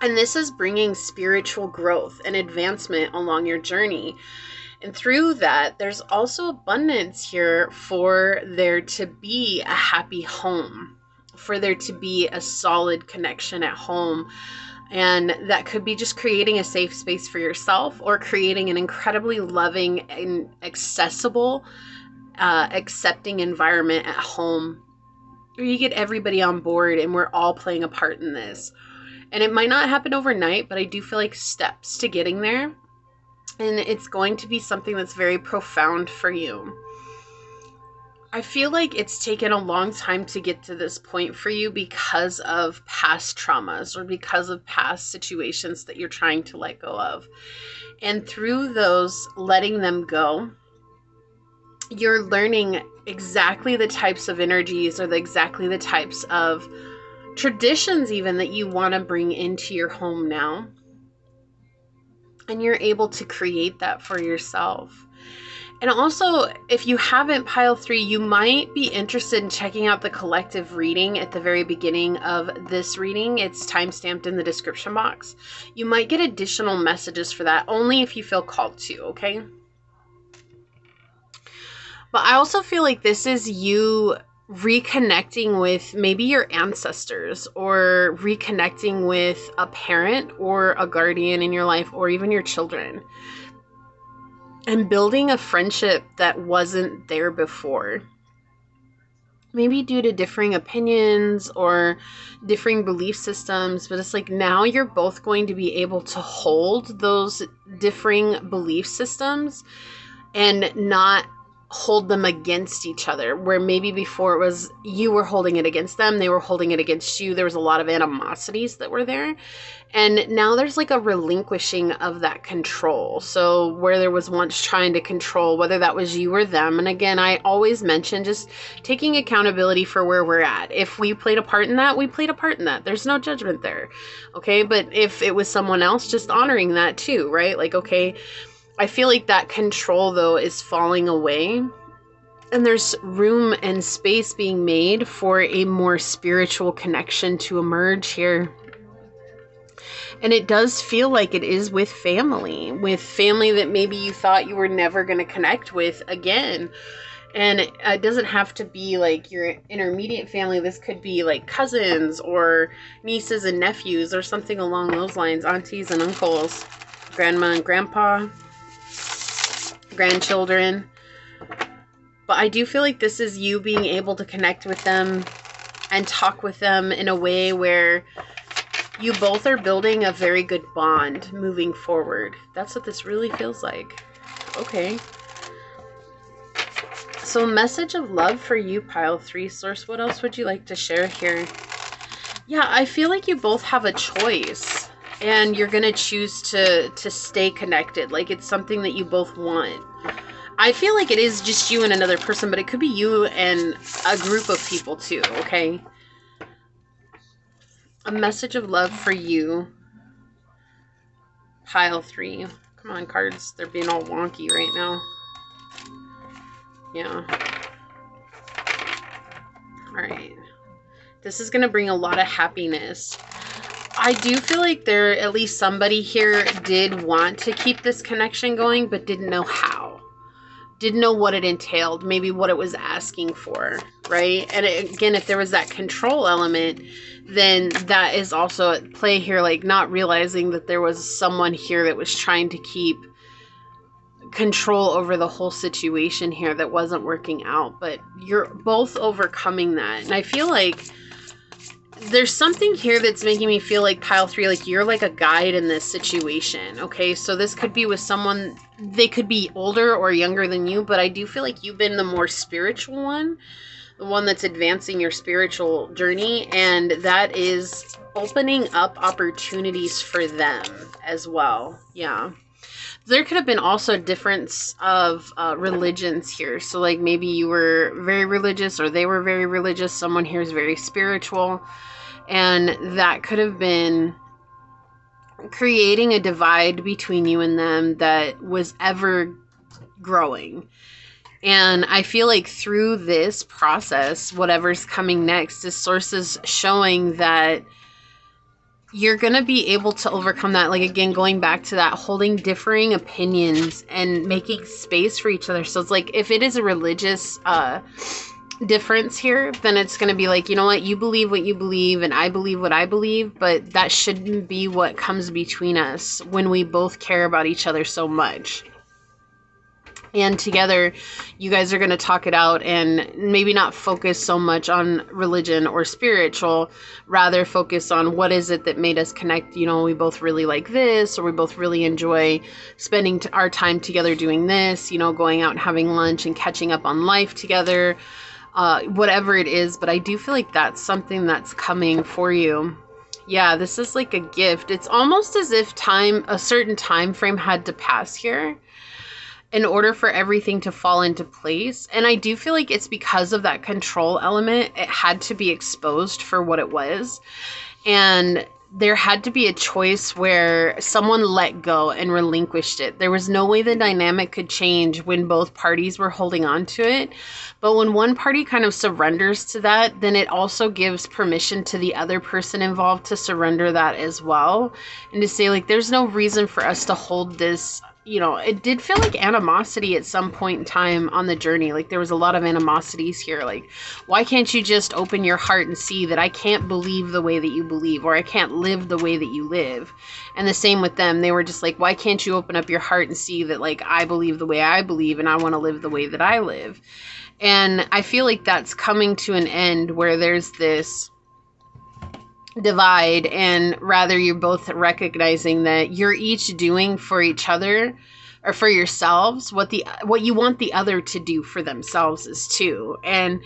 And this is bringing spiritual growth and advancement along your journey. And through that, there's also abundance here for there to be a happy home, for there to be a solid connection at home. And that could be just creating a safe space for yourself, or creating an incredibly loving and accessible, accepting environment at home, where you get everybody on board and we're all playing a part in this. And it might not happen overnight, but I do feel like steps to getting there. And it's going to be something that's very profound for you. I feel like it's taken a long time to get to this point for you because of past traumas or because of past situations that you're trying to let go of. And through those, letting them go, you're learning exactly the types of energies or exactly the types of traditions even that you want to bring into your home now. And you're able to create that for yourself. And also, if you haven't pile 3, you might be interested in checking out the collective reading at the very beginning of this reading. It's timestamped in the description box. You might get additional messages for that, only if you feel called to, okay? But I also feel like this is you reconnecting with maybe your ancestors, or reconnecting with a parent or a guardian in your life, or even your children, and building a friendship that wasn't there before. Maybe due to differing opinions or differing belief systems, but it's like now you're both going to be able to hold those differing belief systems and not hold them against each other, where maybe before it was you were holding it against them, they were holding it against you. There was a lot of animosities that were there. And now there's like a relinquishing of that control. So where there was once trying to control, whether that was you or them. And again, I always mention just taking accountability for where we're at. If we played a part in that, we played a part in that. There's no judgment there. Okay. But if it was someone else, just honoring that too, right? Like, okay, I feel like that control, though, is falling away. And there's room and space being made for a more spiritual connection to emerge here. And it does feel like it is with family that maybe you thought you were never going to connect with again. And it doesn't have to be like your intermediate family. This could be like cousins or nieces and nephews or something along those lines, aunties and uncles, grandma and grandpa, grandchildren. But I do feel like this is you being able to connect with them and talk with them in a way where you both are building a very good bond moving forward. That's what this really feels like. Okay. So message of love for you, pile 3. Source, what else would you like to share here? Yeah, I feel like you both have a choice. And you're going to choose to stay connected. Like it's something that you both want. I feel like it is just you and another person, but it could be you and a group of people too, okay? A message of love for you, pile 3. Come on, cards. They're being all wonky right now. Yeah. All right. This is going to bring a lot of happiness. I do feel like there, at least somebody here did want to keep this connection going, but didn't know how. Didn't know what it entailed, maybe what it was asking for, right? And again, if there was that control element, then that is also at play here, like not realizing that there was someone here that was trying to keep control over the whole situation here that wasn't working out. But you're both overcoming that. And I feel like there's something here that's making me feel like pile 3, like you're like a guide in this situation. Okay, so this could be with someone, they could be older or younger than you, but I do feel like you've been the more spiritual one, the one that's advancing your spiritual journey, and that is opening up opportunities for them as well. Yeah. There could have been also a difference of religions here. So like maybe you were very religious or they were very religious. Someone here is very spiritual. And that could have been creating a divide between you and them that was ever growing. And I feel like through this process, whatever's coming next is sources showing that you're going to be able to overcome that. Like, again, going back to that, holding differing opinions and making space for each other. So it's like, if it is a religious difference here, then it's going to be like, you know what, you believe what you believe and I believe what I believe, but that shouldn't be what comes between us when we both care about each other so much. And together, you guys are going to talk it out and maybe not focus so much on religion or spiritual, rather focus on what is it that made us connect. You know, we both really like this, or we both really enjoy spending our time together doing this, you know, going out and having lunch and catching up on life together, whatever it is. But I do feel like that's something that's coming for you. Yeah, this is like a gift. It's almost as if a certain time frame had to pass here in order for everything to fall into place. And I do feel like it's because of that control element. It had to be exposed for what it was. And there had to be a choice where someone let go and relinquished it. There was no way the dynamic could change when both parties were holding on to it. But when one party kind of surrenders to that, then it also gives permission to the other person involved to surrender that as well. And to say, like, there's no reason for us to hold this. You know, it did feel like animosity at some point in time on the journey. Like, there was a lot of animosities here. Like, why can't you just open your heart and see that I can't believe the way that you believe, or I can't live the way that you live? And the same with them. They were just like, why can't you open up your heart and see that, like, I believe the way I believe and I want to live the way that I live? And I feel like that's coming to an end where there's this divide, and rather you're both recognizing that you're each doing for each other or for yourselves, what you want the other to do for themselves is too. And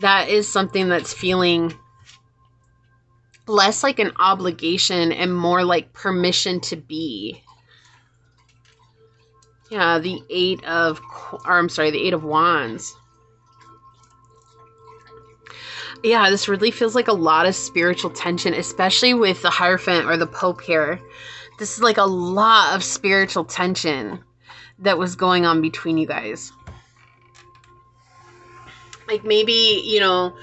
that is something that's feeling less like an obligation and more like permission to be. Yeah, the Eight of Wands. Yeah, this really feels like a lot of spiritual tension, especially with the Hierophant or the Pope here. This is like a lot of spiritual tension that was going on between you guys. Like maybe, you know,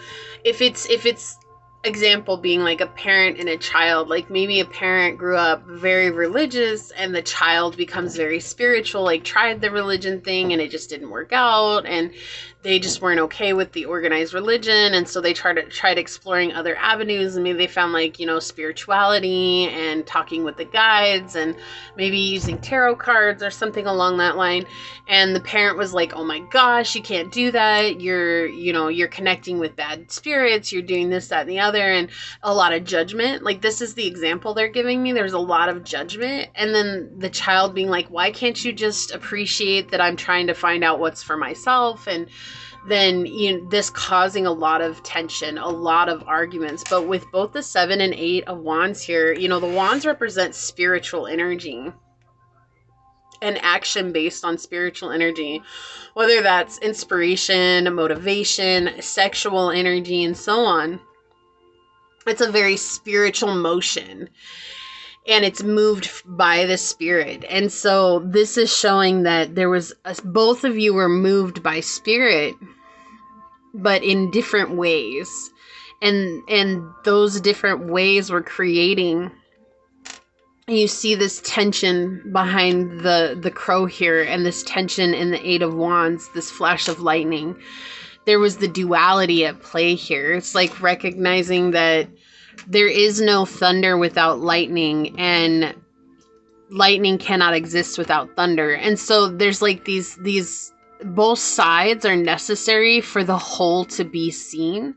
if it's example being like a parent and a child, like maybe a parent grew up very religious and the child becomes very spiritual, like tried the religion thing and it just didn't work out, and they just weren't okay with the organized religion, and so they tried exploring other avenues, and maybe they found like, you know, spirituality and talking with the guides and maybe using tarot cards or something along that line. And the parent was like, oh my gosh, you can't do that, you're connecting with bad spirits, you're doing this, that, and the other, and a lot of judgment. Like, this is the example they're giving me. There's a lot of judgment, and then the child being like, why can't you just appreciate that I'm trying to find out what's for myself? And then, you know, this causing a lot of tension, a lot of arguments. But with both the 7 and 8 of Wands here, you know, the Wands represent spiritual energy and action based on spiritual energy, whether that's inspiration, motivation, sexual energy, and so on. It's a very spiritual motion, and it's moved by the spirit. And so this is showing that both of you were moved by spirit, but in different ways. And those different ways were creating, you see this tension behind the crow here, and this tension in the 8 of Wands, this flash of lightning. There was the duality at play here. It's like recognizing that there is no thunder without lightning, and lightning cannot exist without thunder. And so there's like these both sides are necessary for the whole to be seen.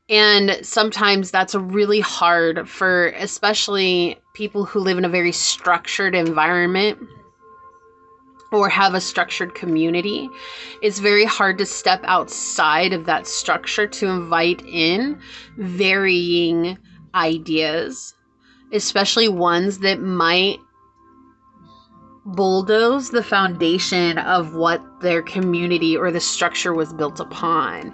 And sometimes that's really hard for especially people who live in a very structured environment or have a structured community. It's very hard to step outside of that structure to invite in varying ideas, especially ones that might bulldoze the foundation of what their community or the structure was built upon.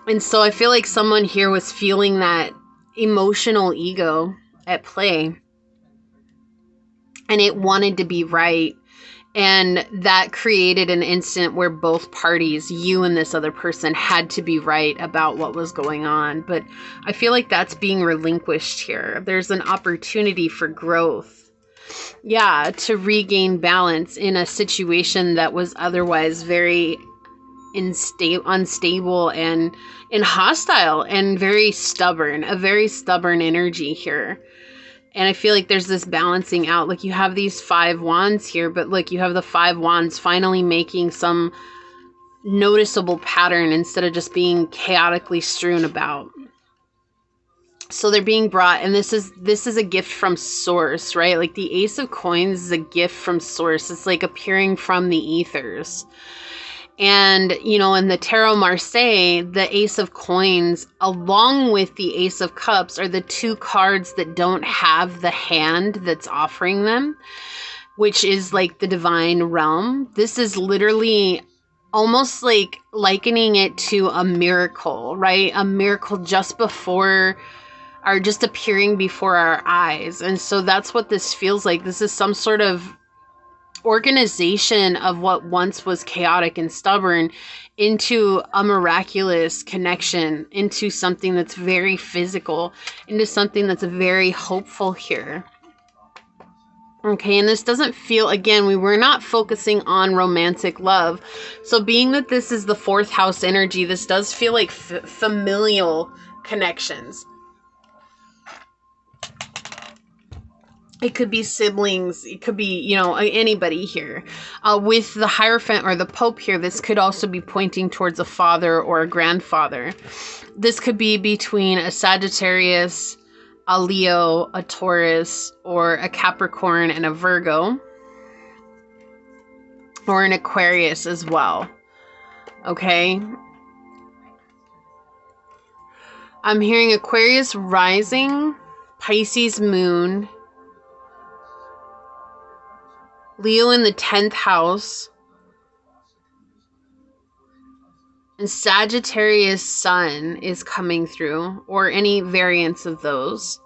And so I feel like someone here was feeling that emotional ego at play, and it wanted to be right. And that created an instant where both parties, you and this other person, had to be right about what was going on. But I feel like that's being relinquished here. There's an opportunity for growth. Yeah, to regain balance in a situation that was otherwise very unstable and hostile and very stubborn. A very stubborn energy here. And I feel like there's this balancing out. Like, you have these 5 wands here, but look, you have the 5 wands finally making some noticeable pattern instead of just being chaotically strewn about. So they're being brought, and this is a gift from source, right? Like the Ace of Coins is a gift from source. It's like appearing from the ethers. And, you know, in the Tarot Marseille, the Ace of Coins, along with the Ace of Cups, are the 2 cards that don't have the hand that's offering them, which is like the divine realm. This is literally almost like likening it to a miracle, right? A miracle just before, or just appearing before our eyes. And so that's what this feels like. This is some sort of organization of what once was chaotic and stubborn into a miraculous connection, into something that's very physical, into something that's very hopeful here. Okay, and this doesn't feel, again, we were not focusing on romantic love. So being that this is the 4th house energy, this does feel like familial connections. It could be siblings. It could be, you know, anybody here. With the Hierophant or the Pope here, this could also be pointing towards a father or a grandfather. This could be between a Sagittarius, a Leo, a Taurus, or a Capricorn and a Virgo. or an Aquarius as well. Okay. I'm hearing Aquarius rising, Pisces moon, Leo in the 10th house, and Sagittarius sun is coming through, or any variants of those.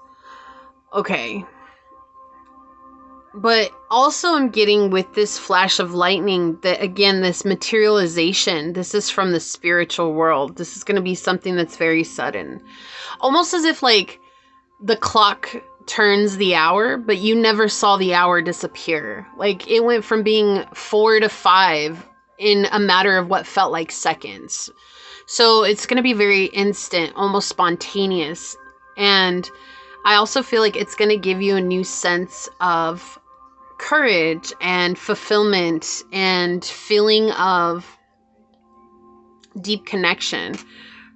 Okay. But also I'm getting with this flash of lightning that, again, this materialization, this is from the spiritual world. This is going to be something that's very sudden. Almost as if like the clock turns the hour, but you never saw the hour disappear. Like it went from being 4 to 5 in a matter of what felt like seconds. So it's going to be very instant, almost spontaneous. And I also feel like it's going to give you a new sense of courage and fulfillment and feeling of deep connection,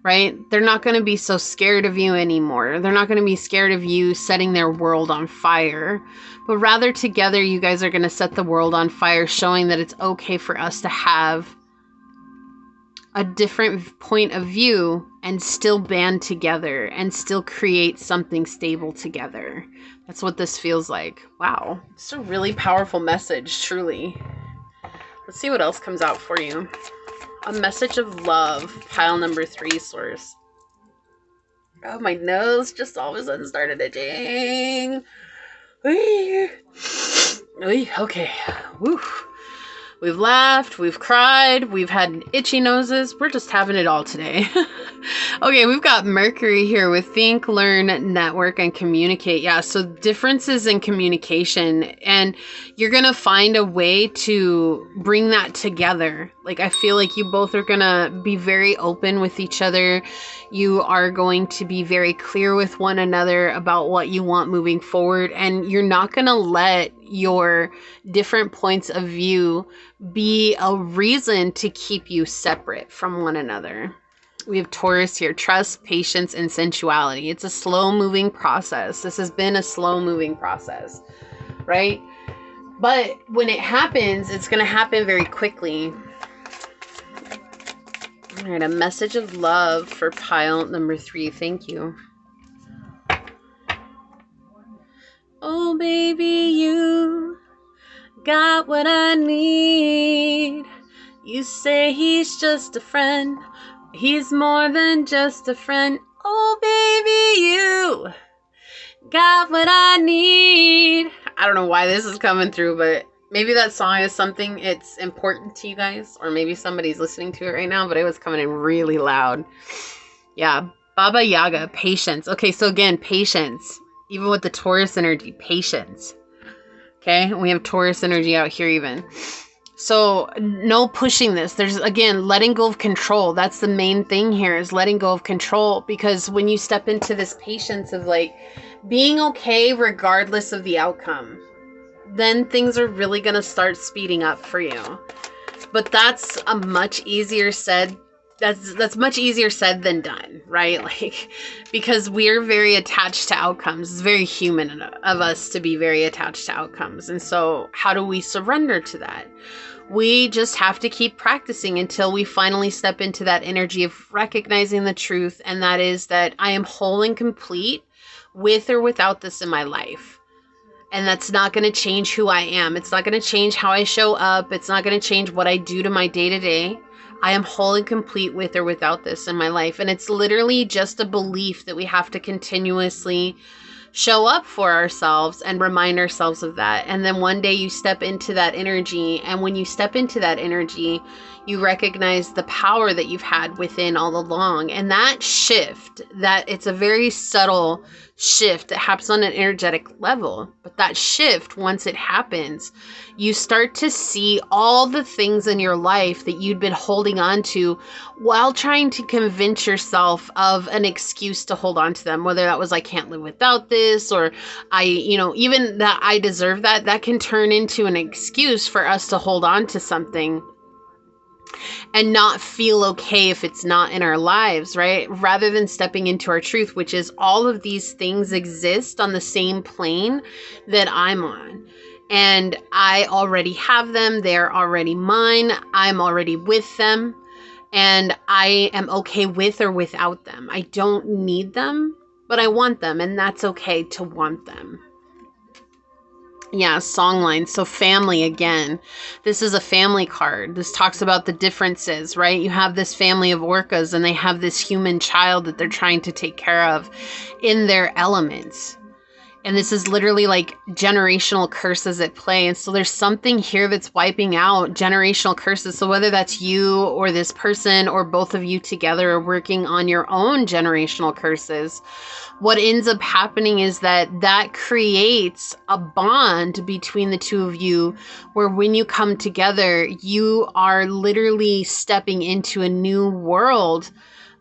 right? They're not going to be so scared of you anymore. They're not going to be scared of you setting their world on fire, but rather together you guys are going to set the world on fire, showing that it's okay for us to have a different point of view and still band together and still create something stable together. That's what this feels like. Wow. It's a really powerful message, truly. Let's see what else comes out for you. A message of love, pile number 3, source. Oh, my nose just all of a sudden started itching. Okay. Woo. We've laughed, we've cried, we've had itchy noses. We're just having it all today. Okay, we've got Mercury here with think, learn, network, and communicate. Yeah, so differences in communication. And you're going to find a way to bring that together. Like, I feel like you both are going to be very open with each other. You are going to be very clear with one another about what you want moving forward. And you're not going to let your different points of view be a reason to keep you separate from one another. We have Taurus here, trust, patience, and sensuality. It's a slow moving process. This has been a slow moving process, right? But when it happens, it's going to happen very quickly. All right, a message of love for pile number 3. Thank you. Oh, baby, you got what I need. You say he's just a friend. He's more than just a friend. Oh, baby, you got what I need. I don't know why this is coming through, but maybe that song is something it's important to you guys, or maybe somebody's listening to it right now, but it was coming in really loud. Yeah, Baba Yaga, patience. Okay, so again, patience. Even with the Taurus energy, patience. Okay, we have Taurus energy out here even. So no pushing this. There's, again, letting go of control. That's the main thing here, is letting go of control. Because when you step into this patience of like being okay regardless of the outcome, then things are really going to start speeding up for you. But that's a much easier said. That's much easier said than done, right? Like, because we're very attached to outcomes. It's very human of us to be very attached to outcomes. And so how do we surrender to that? We just have to keep practicing until we finally step into that energy of recognizing the truth. And that is that I am whole and complete with or without this in my life. And that's not going to change who I am. It's not going to change how I show up. It's not going to change what I do to my day-to-day. I am whole and complete with or without this in my life. And it's literally just a belief that we have to continuously show up for ourselves and remind ourselves of that. And then one day you step into that energy. And when you step into that energy, you recognize the power that you've had within all along. And that shift, that it's a very subtle shift that happens on an energetic level. But that shift, once it happens, you start to see all the things in your life that you'd been holding on to while trying to convince yourself of an excuse to hold on to them. Whether that was, I can't live without this, or even that I deserve that, that can turn into an excuse for us to hold on to something and not feel okay if it's not in our lives, right? Rather than stepping into our truth, which is all of these things exist on the same plane that I'm on. and I already have them. They're already mine. I'm already with them, and I am okay with or without them. I don't need them, but I want them, and that's okay to want them. Yeah, songline. So family again. This is a family card. This talks about the differences, right? You have this family of orcas and they have this human child that they're trying to take care of in their elements. And this is literally like generational curses at play. And so there's something here that's wiping out generational curses. So whether that's you or this person or both of you together are working on your own generational curses, what ends up happening is that creates a bond between the two of you where when you come together, you are literally stepping into a new world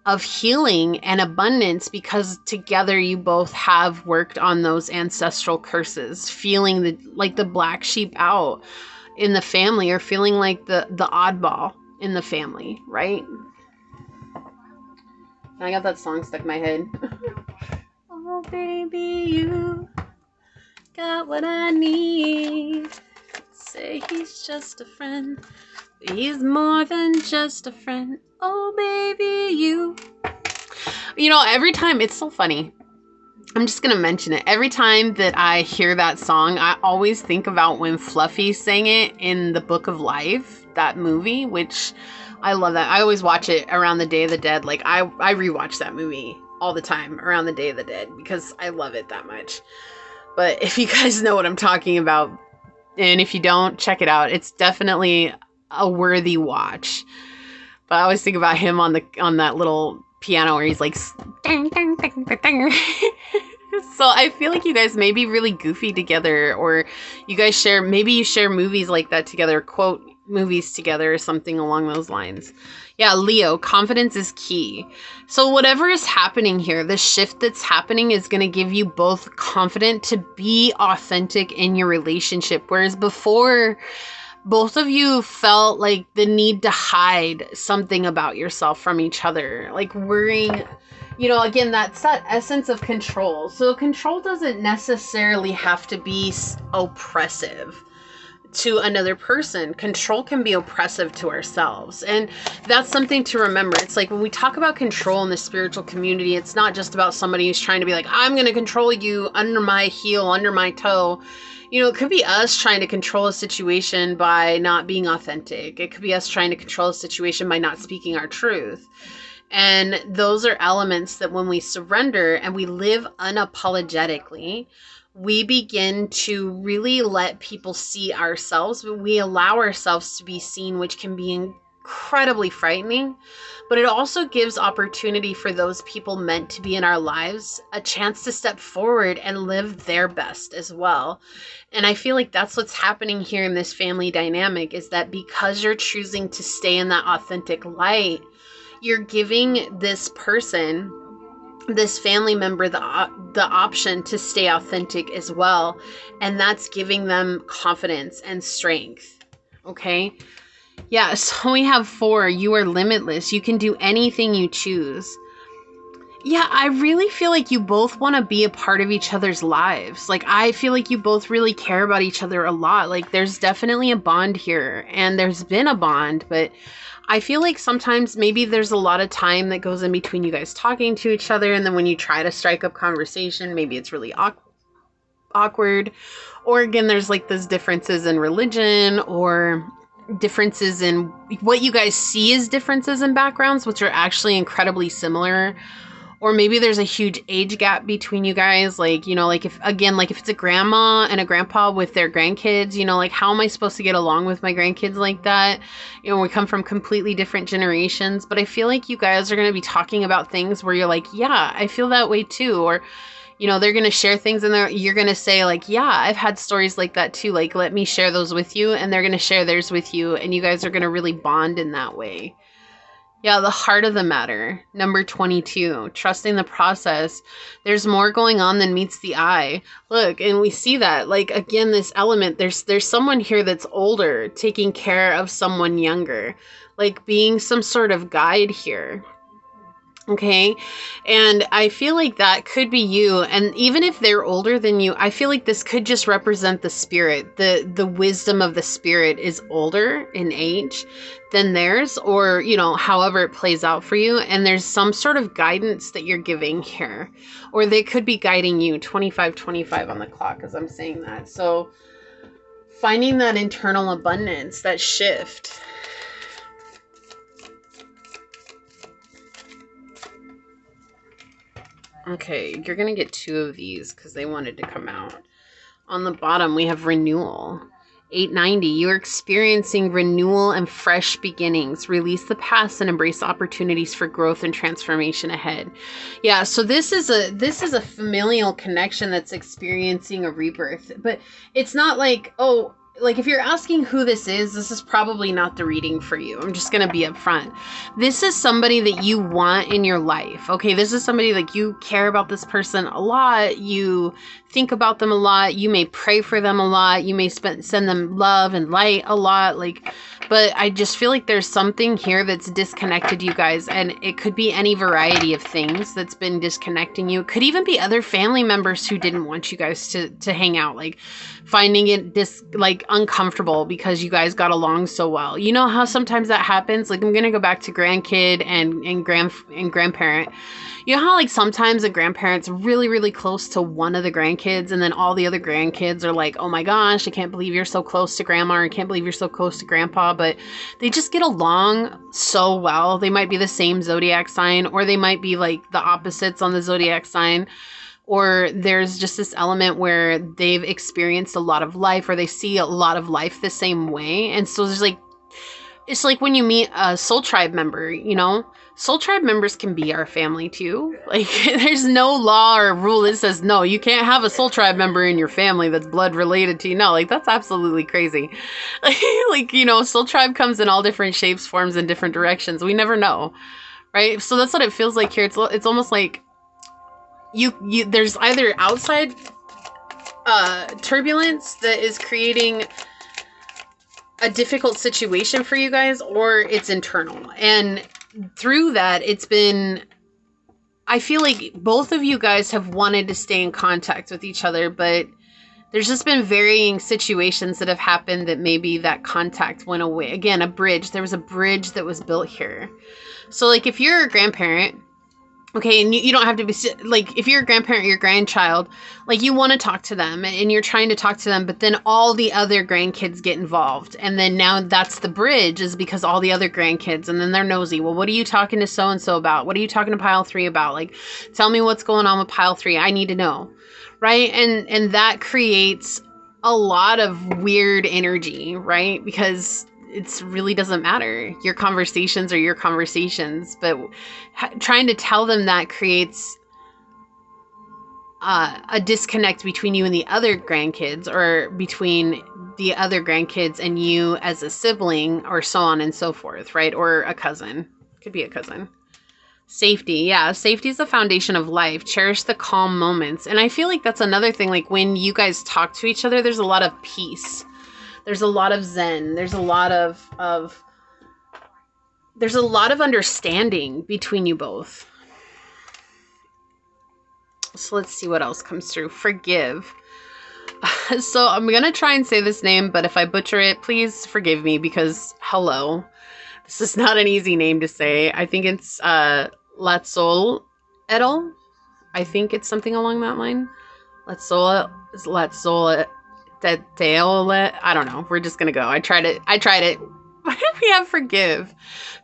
of healing and abundance, because together you both have worked on those ancestral curses, feeling the black sheep out in the family, or feeling like the oddball in the family, right? I got that song stuck in my head. Oh baby, you got what I need. Say he's just a friend, but he's more than just a friend. Oh baby, you know, every time, it's so funny. I'm just going to mention it. Every time that I hear that song, I always think about when Fluffy sang it in The Book of Life, that movie, which I love that. I always watch it around the Day of the Dead. Like I rewatch that movie all the time around the Day of the Dead because I love it that much. But if you guys know what I'm talking about, and if you don't, check it out. It's definitely a worthy watch. But I always think about him on that little piano where he's like, ding, ding, ding, ding, ding. So I feel like you guys may be really goofy together, or you guys share movies like that together, quote movies together, or something along those lines. Yeah, Leo, confidence is key. So whatever is happening here, the shift that's happening is going to give you both confidence to be authentic in your relationship. Whereas before, both of you felt like the need to hide something about yourself from each other, like worrying, you know, again, that's that essence of control. So control doesn't necessarily have to be oppressive to another person. Control can be oppressive to ourselves. And that's something to remember. It's like when we talk about control in the spiritual community, it's not just about somebody who's trying to be like, I'm going to control you under my heel, under my toe. You know, it could be us trying to control a situation by not being authentic. It could be us trying to control a situation by not speaking our truth. And those are elements that when we surrender and we live unapologetically, we begin to really let people see ourselves. We allow ourselves to be seen, which can be incredibly frightening, but it also gives opportunity for those people meant to be in our lives a chance to step forward and live their best as well. And I feel like that's what's happening here in this family dynamic, is that because you're choosing to stay in that authentic light, you're giving this person, this family member, the option to stay authentic as well. And that's giving them confidence and strength. Okay. Yeah. So we have 4, you are limitless. You can do anything you choose. Yeah, I really feel like you both want to be a part of each other's lives. Like, I feel like you both really care about each other a lot. Like, there's definitely a bond here, and there's been a bond, but I feel like sometimes maybe there's a lot of time that goes in between you guys talking to each other, and then when you try to strike up conversation, maybe it's really awkward. Or again, there's like those differences in religion, or differences in what you guys see as differences in backgrounds, which are actually incredibly similar. Or maybe there's a huge age gap between you guys. Like, you know, like if it's a grandma and a grandpa with their grandkids, you know, like how am I supposed to get along with my grandkids like that? You know, we come from completely different generations, but I feel like you guys are going to be talking about things where you're like, yeah, I feel that way too. Or, you know, they're going to share things and you're going to say like, yeah, I've had stories like that too. Like, let me share those with you. And they're going to share theirs with you. And you guys are going to really bond in that way. Yeah, the heart of the matter. Number 22, trusting the process. There's more going on than meets the eye. Look, and we see that, like, again, this element, there's someone here that's older, taking care of someone younger, like being some sort of guide here. Okay. And I feel like that could be you. And even if they're older than you, I feel like this could just represent the spirit. The wisdom of the spirit is older in age than theirs, or, you know, however it plays out for you. And there's some sort of guidance that you're giving here, or they could be guiding you. 25 on the clock as I'm saying that. So finding that internal abundance, that shift. Okay, you're going to get 2 of these because they wanted to come out. On the bottom, we have renewal. 890, you're experiencing renewal and fresh beginnings. Release the past and embrace opportunities for growth and transformation ahead. Yeah, so this is a familial connection that's experiencing a rebirth. But it's not like, oh, like if you're asking who this is probably not the reading for you. I'm just going to be upfront. This is somebody that you want in your life. Okay, this is somebody like you care about this person a lot. You think about them a lot. You may pray for them a lot. You may send them love and light a lot. Like, but I just feel like there's something here that's disconnected you guys, and it could be any variety of things that's been disconnecting you. It could even be other family members who didn't want you guys to hang out, like finding it uncomfortable because you guys got along so well. You know how sometimes that happens? Like, I'm gonna go back to grandkid and grandparent. You know how like sometimes a grandparent's really, really close to one of the grandkids, and then all the other grandkids are like, oh my gosh, I can't believe you're so close to grandma, or I can't believe you're so close to grandpa, but they just get along so well. They might be the same zodiac sign, or they might be like the opposites on the zodiac sign, or there's just this element where they've experienced a lot of life, or they see a lot of life the same way. And so there's like, it's like when you meet a soul tribe member, you know, soul tribe members can be our family too. Like there's no law or rule that says, no, you can't have a soul tribe member in your family that's blood related to you. No, like that's absolutely crazy. Like, you know, soul tribe comes in all different shapes, forms, and different directions. We never know. Right. So that's what it feels like here. It's almost like you there's either outside turbulence that is creating a difficult situation for you guys, or it's internal. And through that, it's been, I feel like both of you guys have wanted to stay in contact with each other, but there's just been varying situations that have happened that maybe that contact went away. Again, a bridge. There was a bridge that was built here. So like if you're a grandparent, okay, and you don't have to be, like, if you're a grandparent, your grandchild, like, you want to talk to them, and you're trying to talk to them, but then all the other grandkids get involved. And then now that's the bridge, is because all the other grandkids, and then they're nosy. Well, what are you talking to so-and-so about? What are you talking to pile 3 about? Like, tell me what's going on with pile 3. I need to know. Right? And that creates a lot of weird energy, right? Because it really doesn't matter. Your conversations are your conversations, but trying to tell them that creates a disconnect between you and the other grandkids, or between the other grandkids and you as a sibling, or so on and so forth, right? Or a cousin. Could be a cousin. Safety. Yeah, safety is the foundation of life. Cherish the calm moments. And I feel like that's another thing. Like when you guys talk to each other, there's a lot of peace. There's a lot of zen. There's a lot of understanding between you both. So let's see what else comes through. Forgive. So I'm going to try and say this name, but if I butcher it, please forgive me, because hello. This is not an easy name to say. I think it's Latzol Edel. I think it's something along that line. Latzol I don't know. We're just gonna go. I tried it. We have forgive.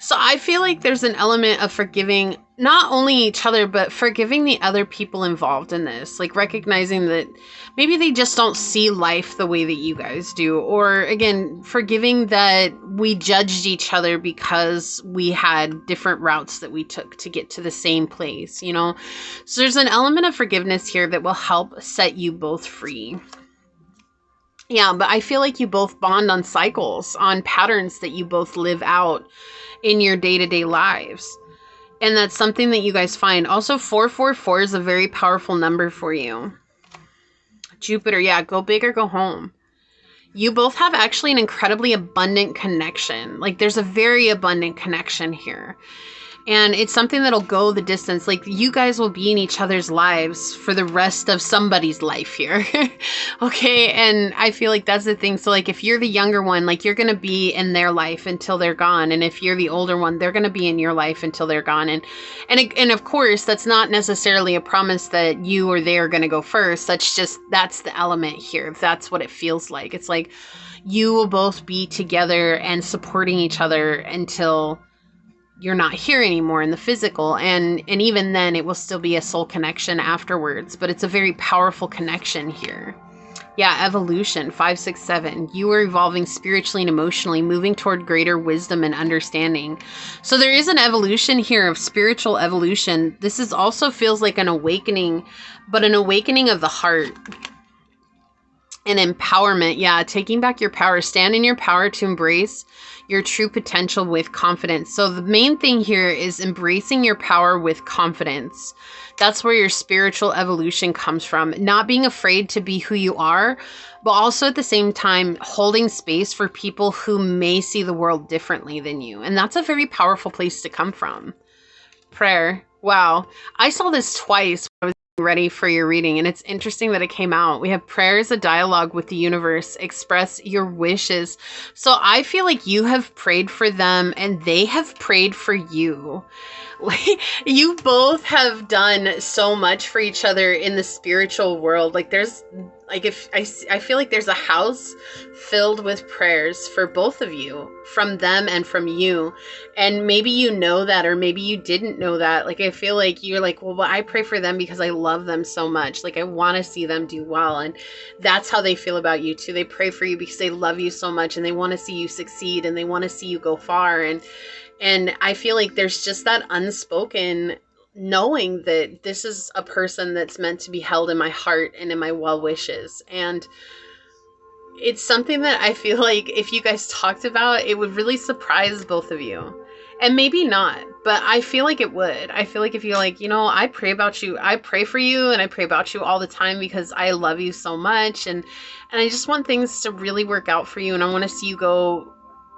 So I feel like there's an element of forgiving not only each other, but forgiving the other people involved in this. Like recognizing that maybe they just don't see life the way that you guys do. Or again, forgiving that we judged each other because we had different routes that we took to get to the same place, you know? So there's an element of forgiveness here that will help set you both free. Yeah, but I feel like you both bond on cycles, on patterns that you both live out in your day-to-day lives. And that's something that you guys find. Also, 444 is a very powerful number for you. Jupiter, yeah, go big or go home. You both have actually an incredibly abundant connection. Like there's a very abundant connection here. And it's something that'll go the distance. Like, you guys will be in each other's lives for the rest of somebody's life here. Okay. And I feel like that's the thing. So like, if you're the younger one, like, you're going to be in their life until they're gone. And if you're the older one, they're going to be in your life until they're gone. And of course, that's not necessarily a promise that you or they are going to go first. That's the element here. That's what it feels like. It's like you will both be together and supporting each other until you're not here anymore in the physical, and even then it will still be a soul connection afterwards, but it's a very powerful connection here. Yeah, evolution, 5, 6, 7. You are evolving spiritually and emotionally, moving toward greater wisdom and understanding. So there is an evolution here of spiritual evolution. This is also feels like an awakening, but an awakening of the heart. And empowerment, yeah, taking back your power. Stand in your power to embrace your true potential with confidence. So the main thing here is embracing your power with confidence. That's where your spiritual evolution comes from. Not being afraid to be who you are, but also at the same time holding space for people who may see the world differently than you. And that's a very powerful place to come from. Prayer. Wow. I saw this twice when I was ready for your reading, and it's interesting that it came out. We have prayer as a dialogue with the universe. Express your wishes. So I feel like you have prayed for them and they have prayed for you. Like, you both have done so much for each other in the spiritual world. Like, there's like, if I feel like there's a house filled with prayers for both of you, from them and from you. And maybe you know that, or maybe you didn't know that. Like, I feel like you're like, well, I pray for them because I love them so much. Like, I want to see them do well. And that's how they feel about you too. They pray for you because they love you so much and they want to see you succeed and they want to see you go far. And I feel like there's just that unspoken knowing that this is a person that's meant to be held in my heart and in my well wishes. And it's something that I feel like if you guys talked about, it would really surprise both of you. And maybe not, but I feel like it would. I feel like if you're like, I pray about you, I pray for you, and I pray about you all the time because I love you so much. And I just want things to really work out for you. And I want to see you go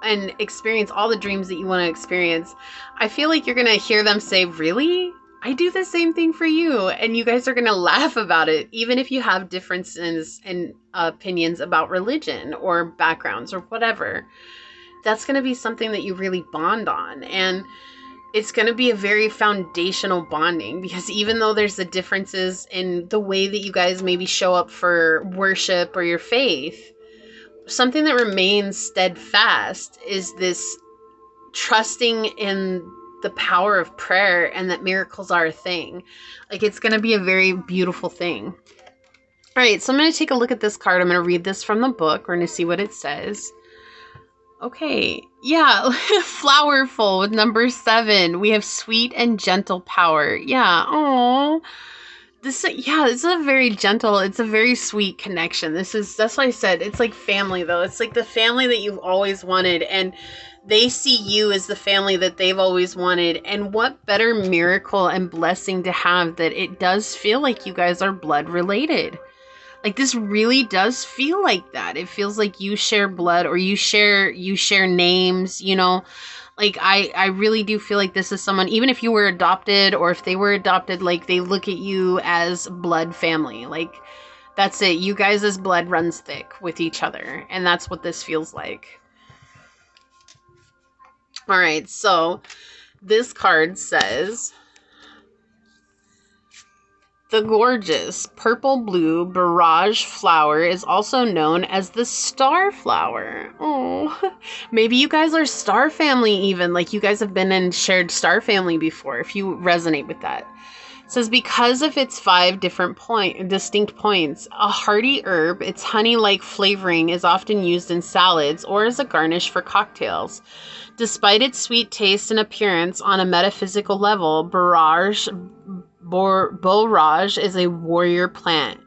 and experience all the dreams that you want to experience. I feel like you're going to hear them say, really? I do the same thing for you. And you guys are going to laugh about it, even if you have differences in opinions about religion or backgrounds or whatever. That's going to be something that you really bond on. And it's going to be a very foundational bonding, because even though there's the differences in the way that you guys maybe show up for worship or your faith, something that remains steadfast is this trusting in the power of prayer and that miracles are a thing. Like, it's going to be a very beautiful thing. All right, so I'm going to take a look at this card. I'm going to read this from the book. We're going to see what it says. Okay, yeah, flowerful with number 7. We have sweet and gentle power. Yeah, oh. This is a very gentle, it's a very sweet connection. That's why I said it's like family, though. It's like the family that you've always wanted, and they see you as the family that they've always wanted. And what better miracle and blessing to have that it does feel like you guys are blood related. Like, this really does feel like that. It feels like you share blood, or you share names, Like, I really do feel like this is someone, even if you were adopted or if they were adopted, like, they look at you as blood family. Like, that's it. You guys' blood runs thick with each other. And that's what this feels like. All right. So this card says, the gorgeous purple-blue barrage flower is also known as the star flower. Oh, maybe you guys are star family even. Like, you guys have been in shared star family before, if you resonate with that. It says, because of its 5 different distinct points, a hardy herb, its honey-like flavoring is often used in salads or as a garnish for cocktails. Despite its sweet taste and appearance on a metaphysical level, borage is a warrior plant.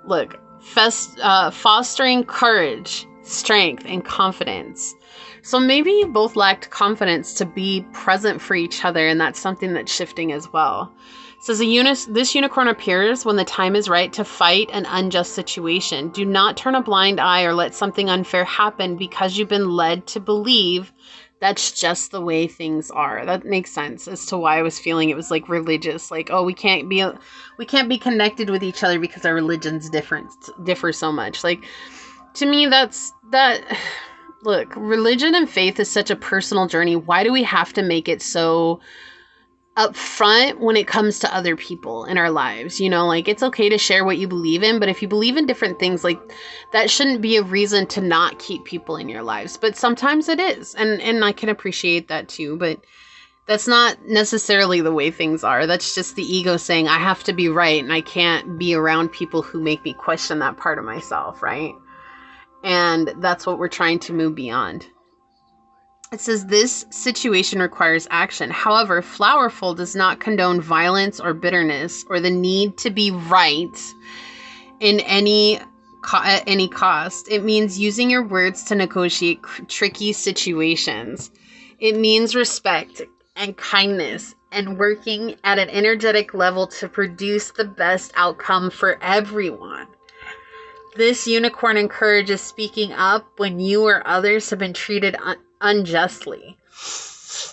Look, fostering courage, strength, and confidence. So maybe you both lacked confidence to be present for each other, and that's something that's shifting as well. It says, this unicorn appears when the time is right to fight an unjust situation. Do not turn a blind eye or let something unfair happen because you've been led to believe That's just the way things are. That makes sense as to why I was feeling it was like religious. Like, oh, we can't be connected with each other because our religions differ so much. Like, to me, that. Look, religion and faith is such a personal journey. Why do we have to make it so upfront when it comes to other people in our lives? You know, like, it's okay to share what you believe in, but if you believe in different things, like, that shouldn't be a reason to not keep people in your lives. But sometimes it is, and I can appreciate that too, but that's not necessarily the way things are. That's just the ego saying I have to be right and I can't be around people who make me question that part of myself, right? And that's what we're trying to move beyond. It says this situation requires action. However, Flowerful does not condone violence or bitterness or the need to be right in at any cost. It means using your words to negotiate tricky situations. It means respect and kindness and working at an energetic level to produce the best outcome for everyone. This unicorn encourages speaking up when you or others have been treated unjustly.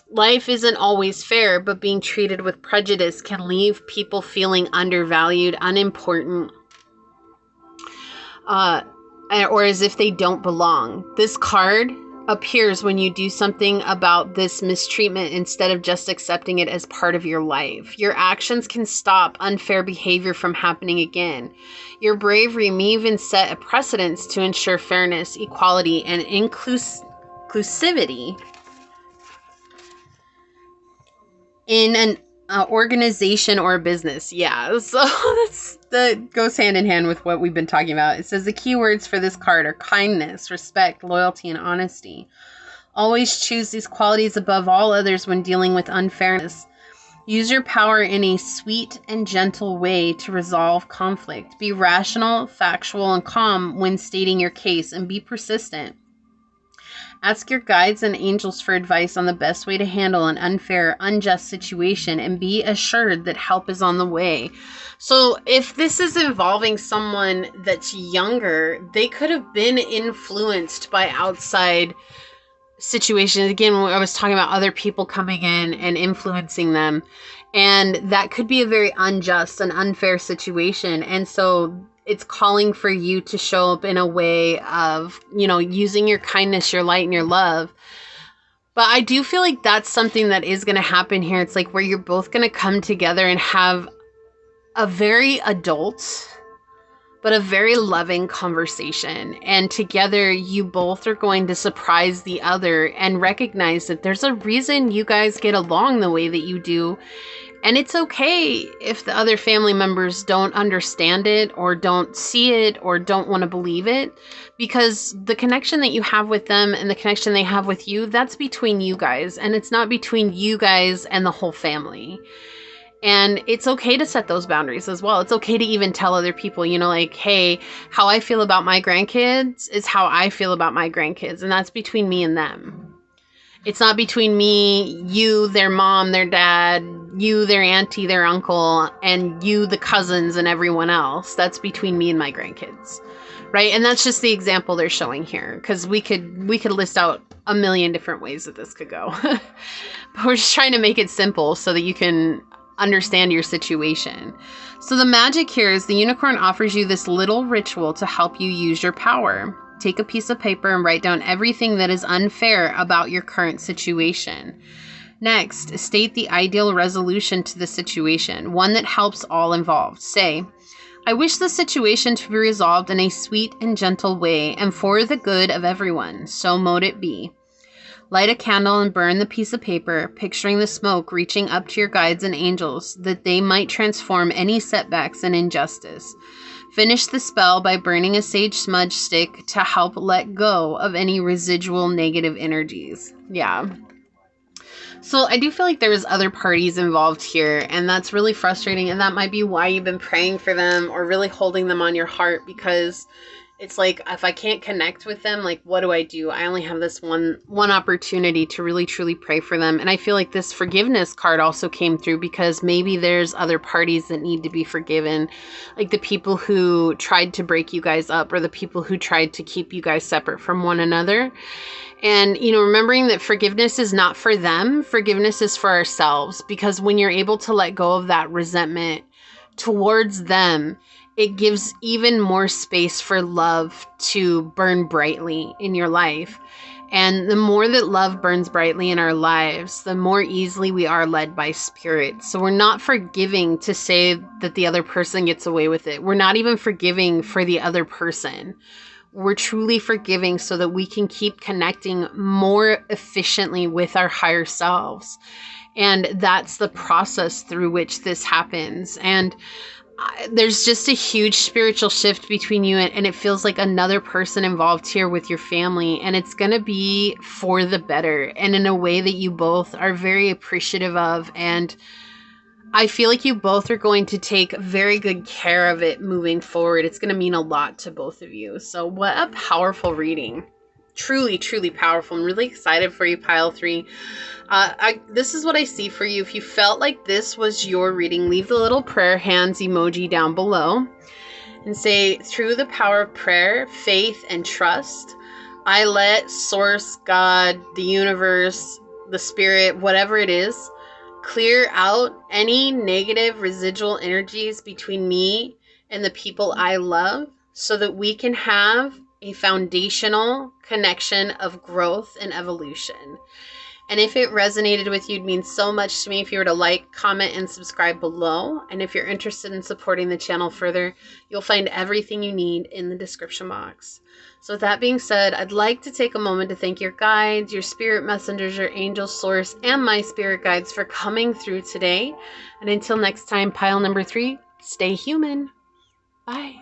Life isn't always fair, but being treated with prejudice can leave people feeling undervalued, unimportant, or as if they don't belong. This card appears when you do something about this mistreatment instead of just accepting it as part of your life. Your actions can stop unfair behavior from happening again. Your bravery may even set a precedence to ensure fairness, equality, and inclusivity in an organization or business. Yeah, so that goes hand in hand with what we've been talking about. It says the keywords for this card are kindness, respect, loyalty, and honesty. Always choose these qualities above all others when dealing with unfairness. Use your power in a sweet and gentle way to resolve conflict. Be rational, factual, and calm when stating your case, and be persistent. Ask your guides and angels for advice on the best way to handle an unfair, unjust situation, and be assured that help is on the way. So if this is involving someone that's younger, they could have been influenced by outside situations. Again, when I was talking about other people coming in and influencing them, and that could be a very unjust and unfair situation. And so it's calling for you to show up in a way of, you know, using your kindness, your light, and your love. But I do feel like that's something that is going to happen here. It's like where you're both going to come together and have a very adult, but a very loving conversation. And together you both are going to surprise the other and recognize that there's a reason you guys get along the way that you do. And it's okay if the other family members don't understand it or don't see it or don't want to believe it, because the connection that you have with them and the connection they have with you, that's between you guys, and it's not between you guys and the whole family. And it's okay to set those boundaries as well. It's okay to even tell other people, you know, like, hey, how I feel about my grandkids is how I feel about my grandkids. And that's between me and them. It's not between me, you, their mom, their dad, you, their auntie, their uncle, and you, the cousins, and everyone else. That's between me and my grandkids, right? And that's just the example they're showing here, because we could list out a million different ways that this could go. But we're just trying to make it simple so that you can understand your situation. So the magic here is the unicorn offers you this little ritual to help you use your power. Take a piece of paper and write down everything that is unfair about your current situation. Next, state the ideal resolution to the situation, one that helps all involved. Say, I wish the situation to be resolved in a sweet and gentle way and for the good of everyone. So mote it be. Light a candle and burn the piece of paper, picturing the smoke reaching up to your guides and angels, that they might transform any setbacks and injustice. Finish the spell by burning a sage smudge stick to help let go of any residual negative energies. Yeah. So I do feel like there's other parties involved here, and that's really frustrating, and that might be why you've been praying for them or really holding them on your heart, because it's like, if I can't connect with them, like, what do? I only have this one opportunity to really truly pray for them. And I feel like this forgiveness card also came through because maybe there's other parties that need to be forgiven, like the people who tried to break you guys up, or the people who tried to keep you guys separate from one another. And, you know, remembering that forgiveness is not for them, forgiveness is for ourselves, because when you're able to let go of that resentment towards them, it gives even more space for love to burn brightly in your life. And the more that love burns brightly in our lives, the more easily we are led by spirit. So we're not forgiving to say that the other person gets away with it. We're not even forgiving for the other person. We're truly forgiving so that we can keep connecting more efficiently with our higher selves. And that's the process through which this happens. And there's just a huge spiritual shift between you, and it feels like another person involved here with your family, and it's going to be for the better and in a way that you both are very appreciative of. And I feel like you both are going to take very good care of it moving forward. It's going to mean a lot to both of you. So what a powerful reading. Truly, truly powerful. I'm really excited for you, Pile 3. This is what I see for you. If you felt like this was your reading, leave the little prayer hands emoji down below and say, through the power of prayer, faith, and trust, I let Source, God, the universe, the spirit, whatever it is, clear out any negative residual energies between me and the people I love so that we can have a foundational connection of growth and evolution. And if it resonated with you, it'd mean so much to me if you were to like, comment, and subscribe below. And if you're interested in supporting the channel further, you'll find everything you need in the description box. So with that being said, I'd like to take a moment to thank your guides, your spirit messengers, your angel source, and my spirit guides for coming through today. And until next time, Pile number 3, stay human. Bye.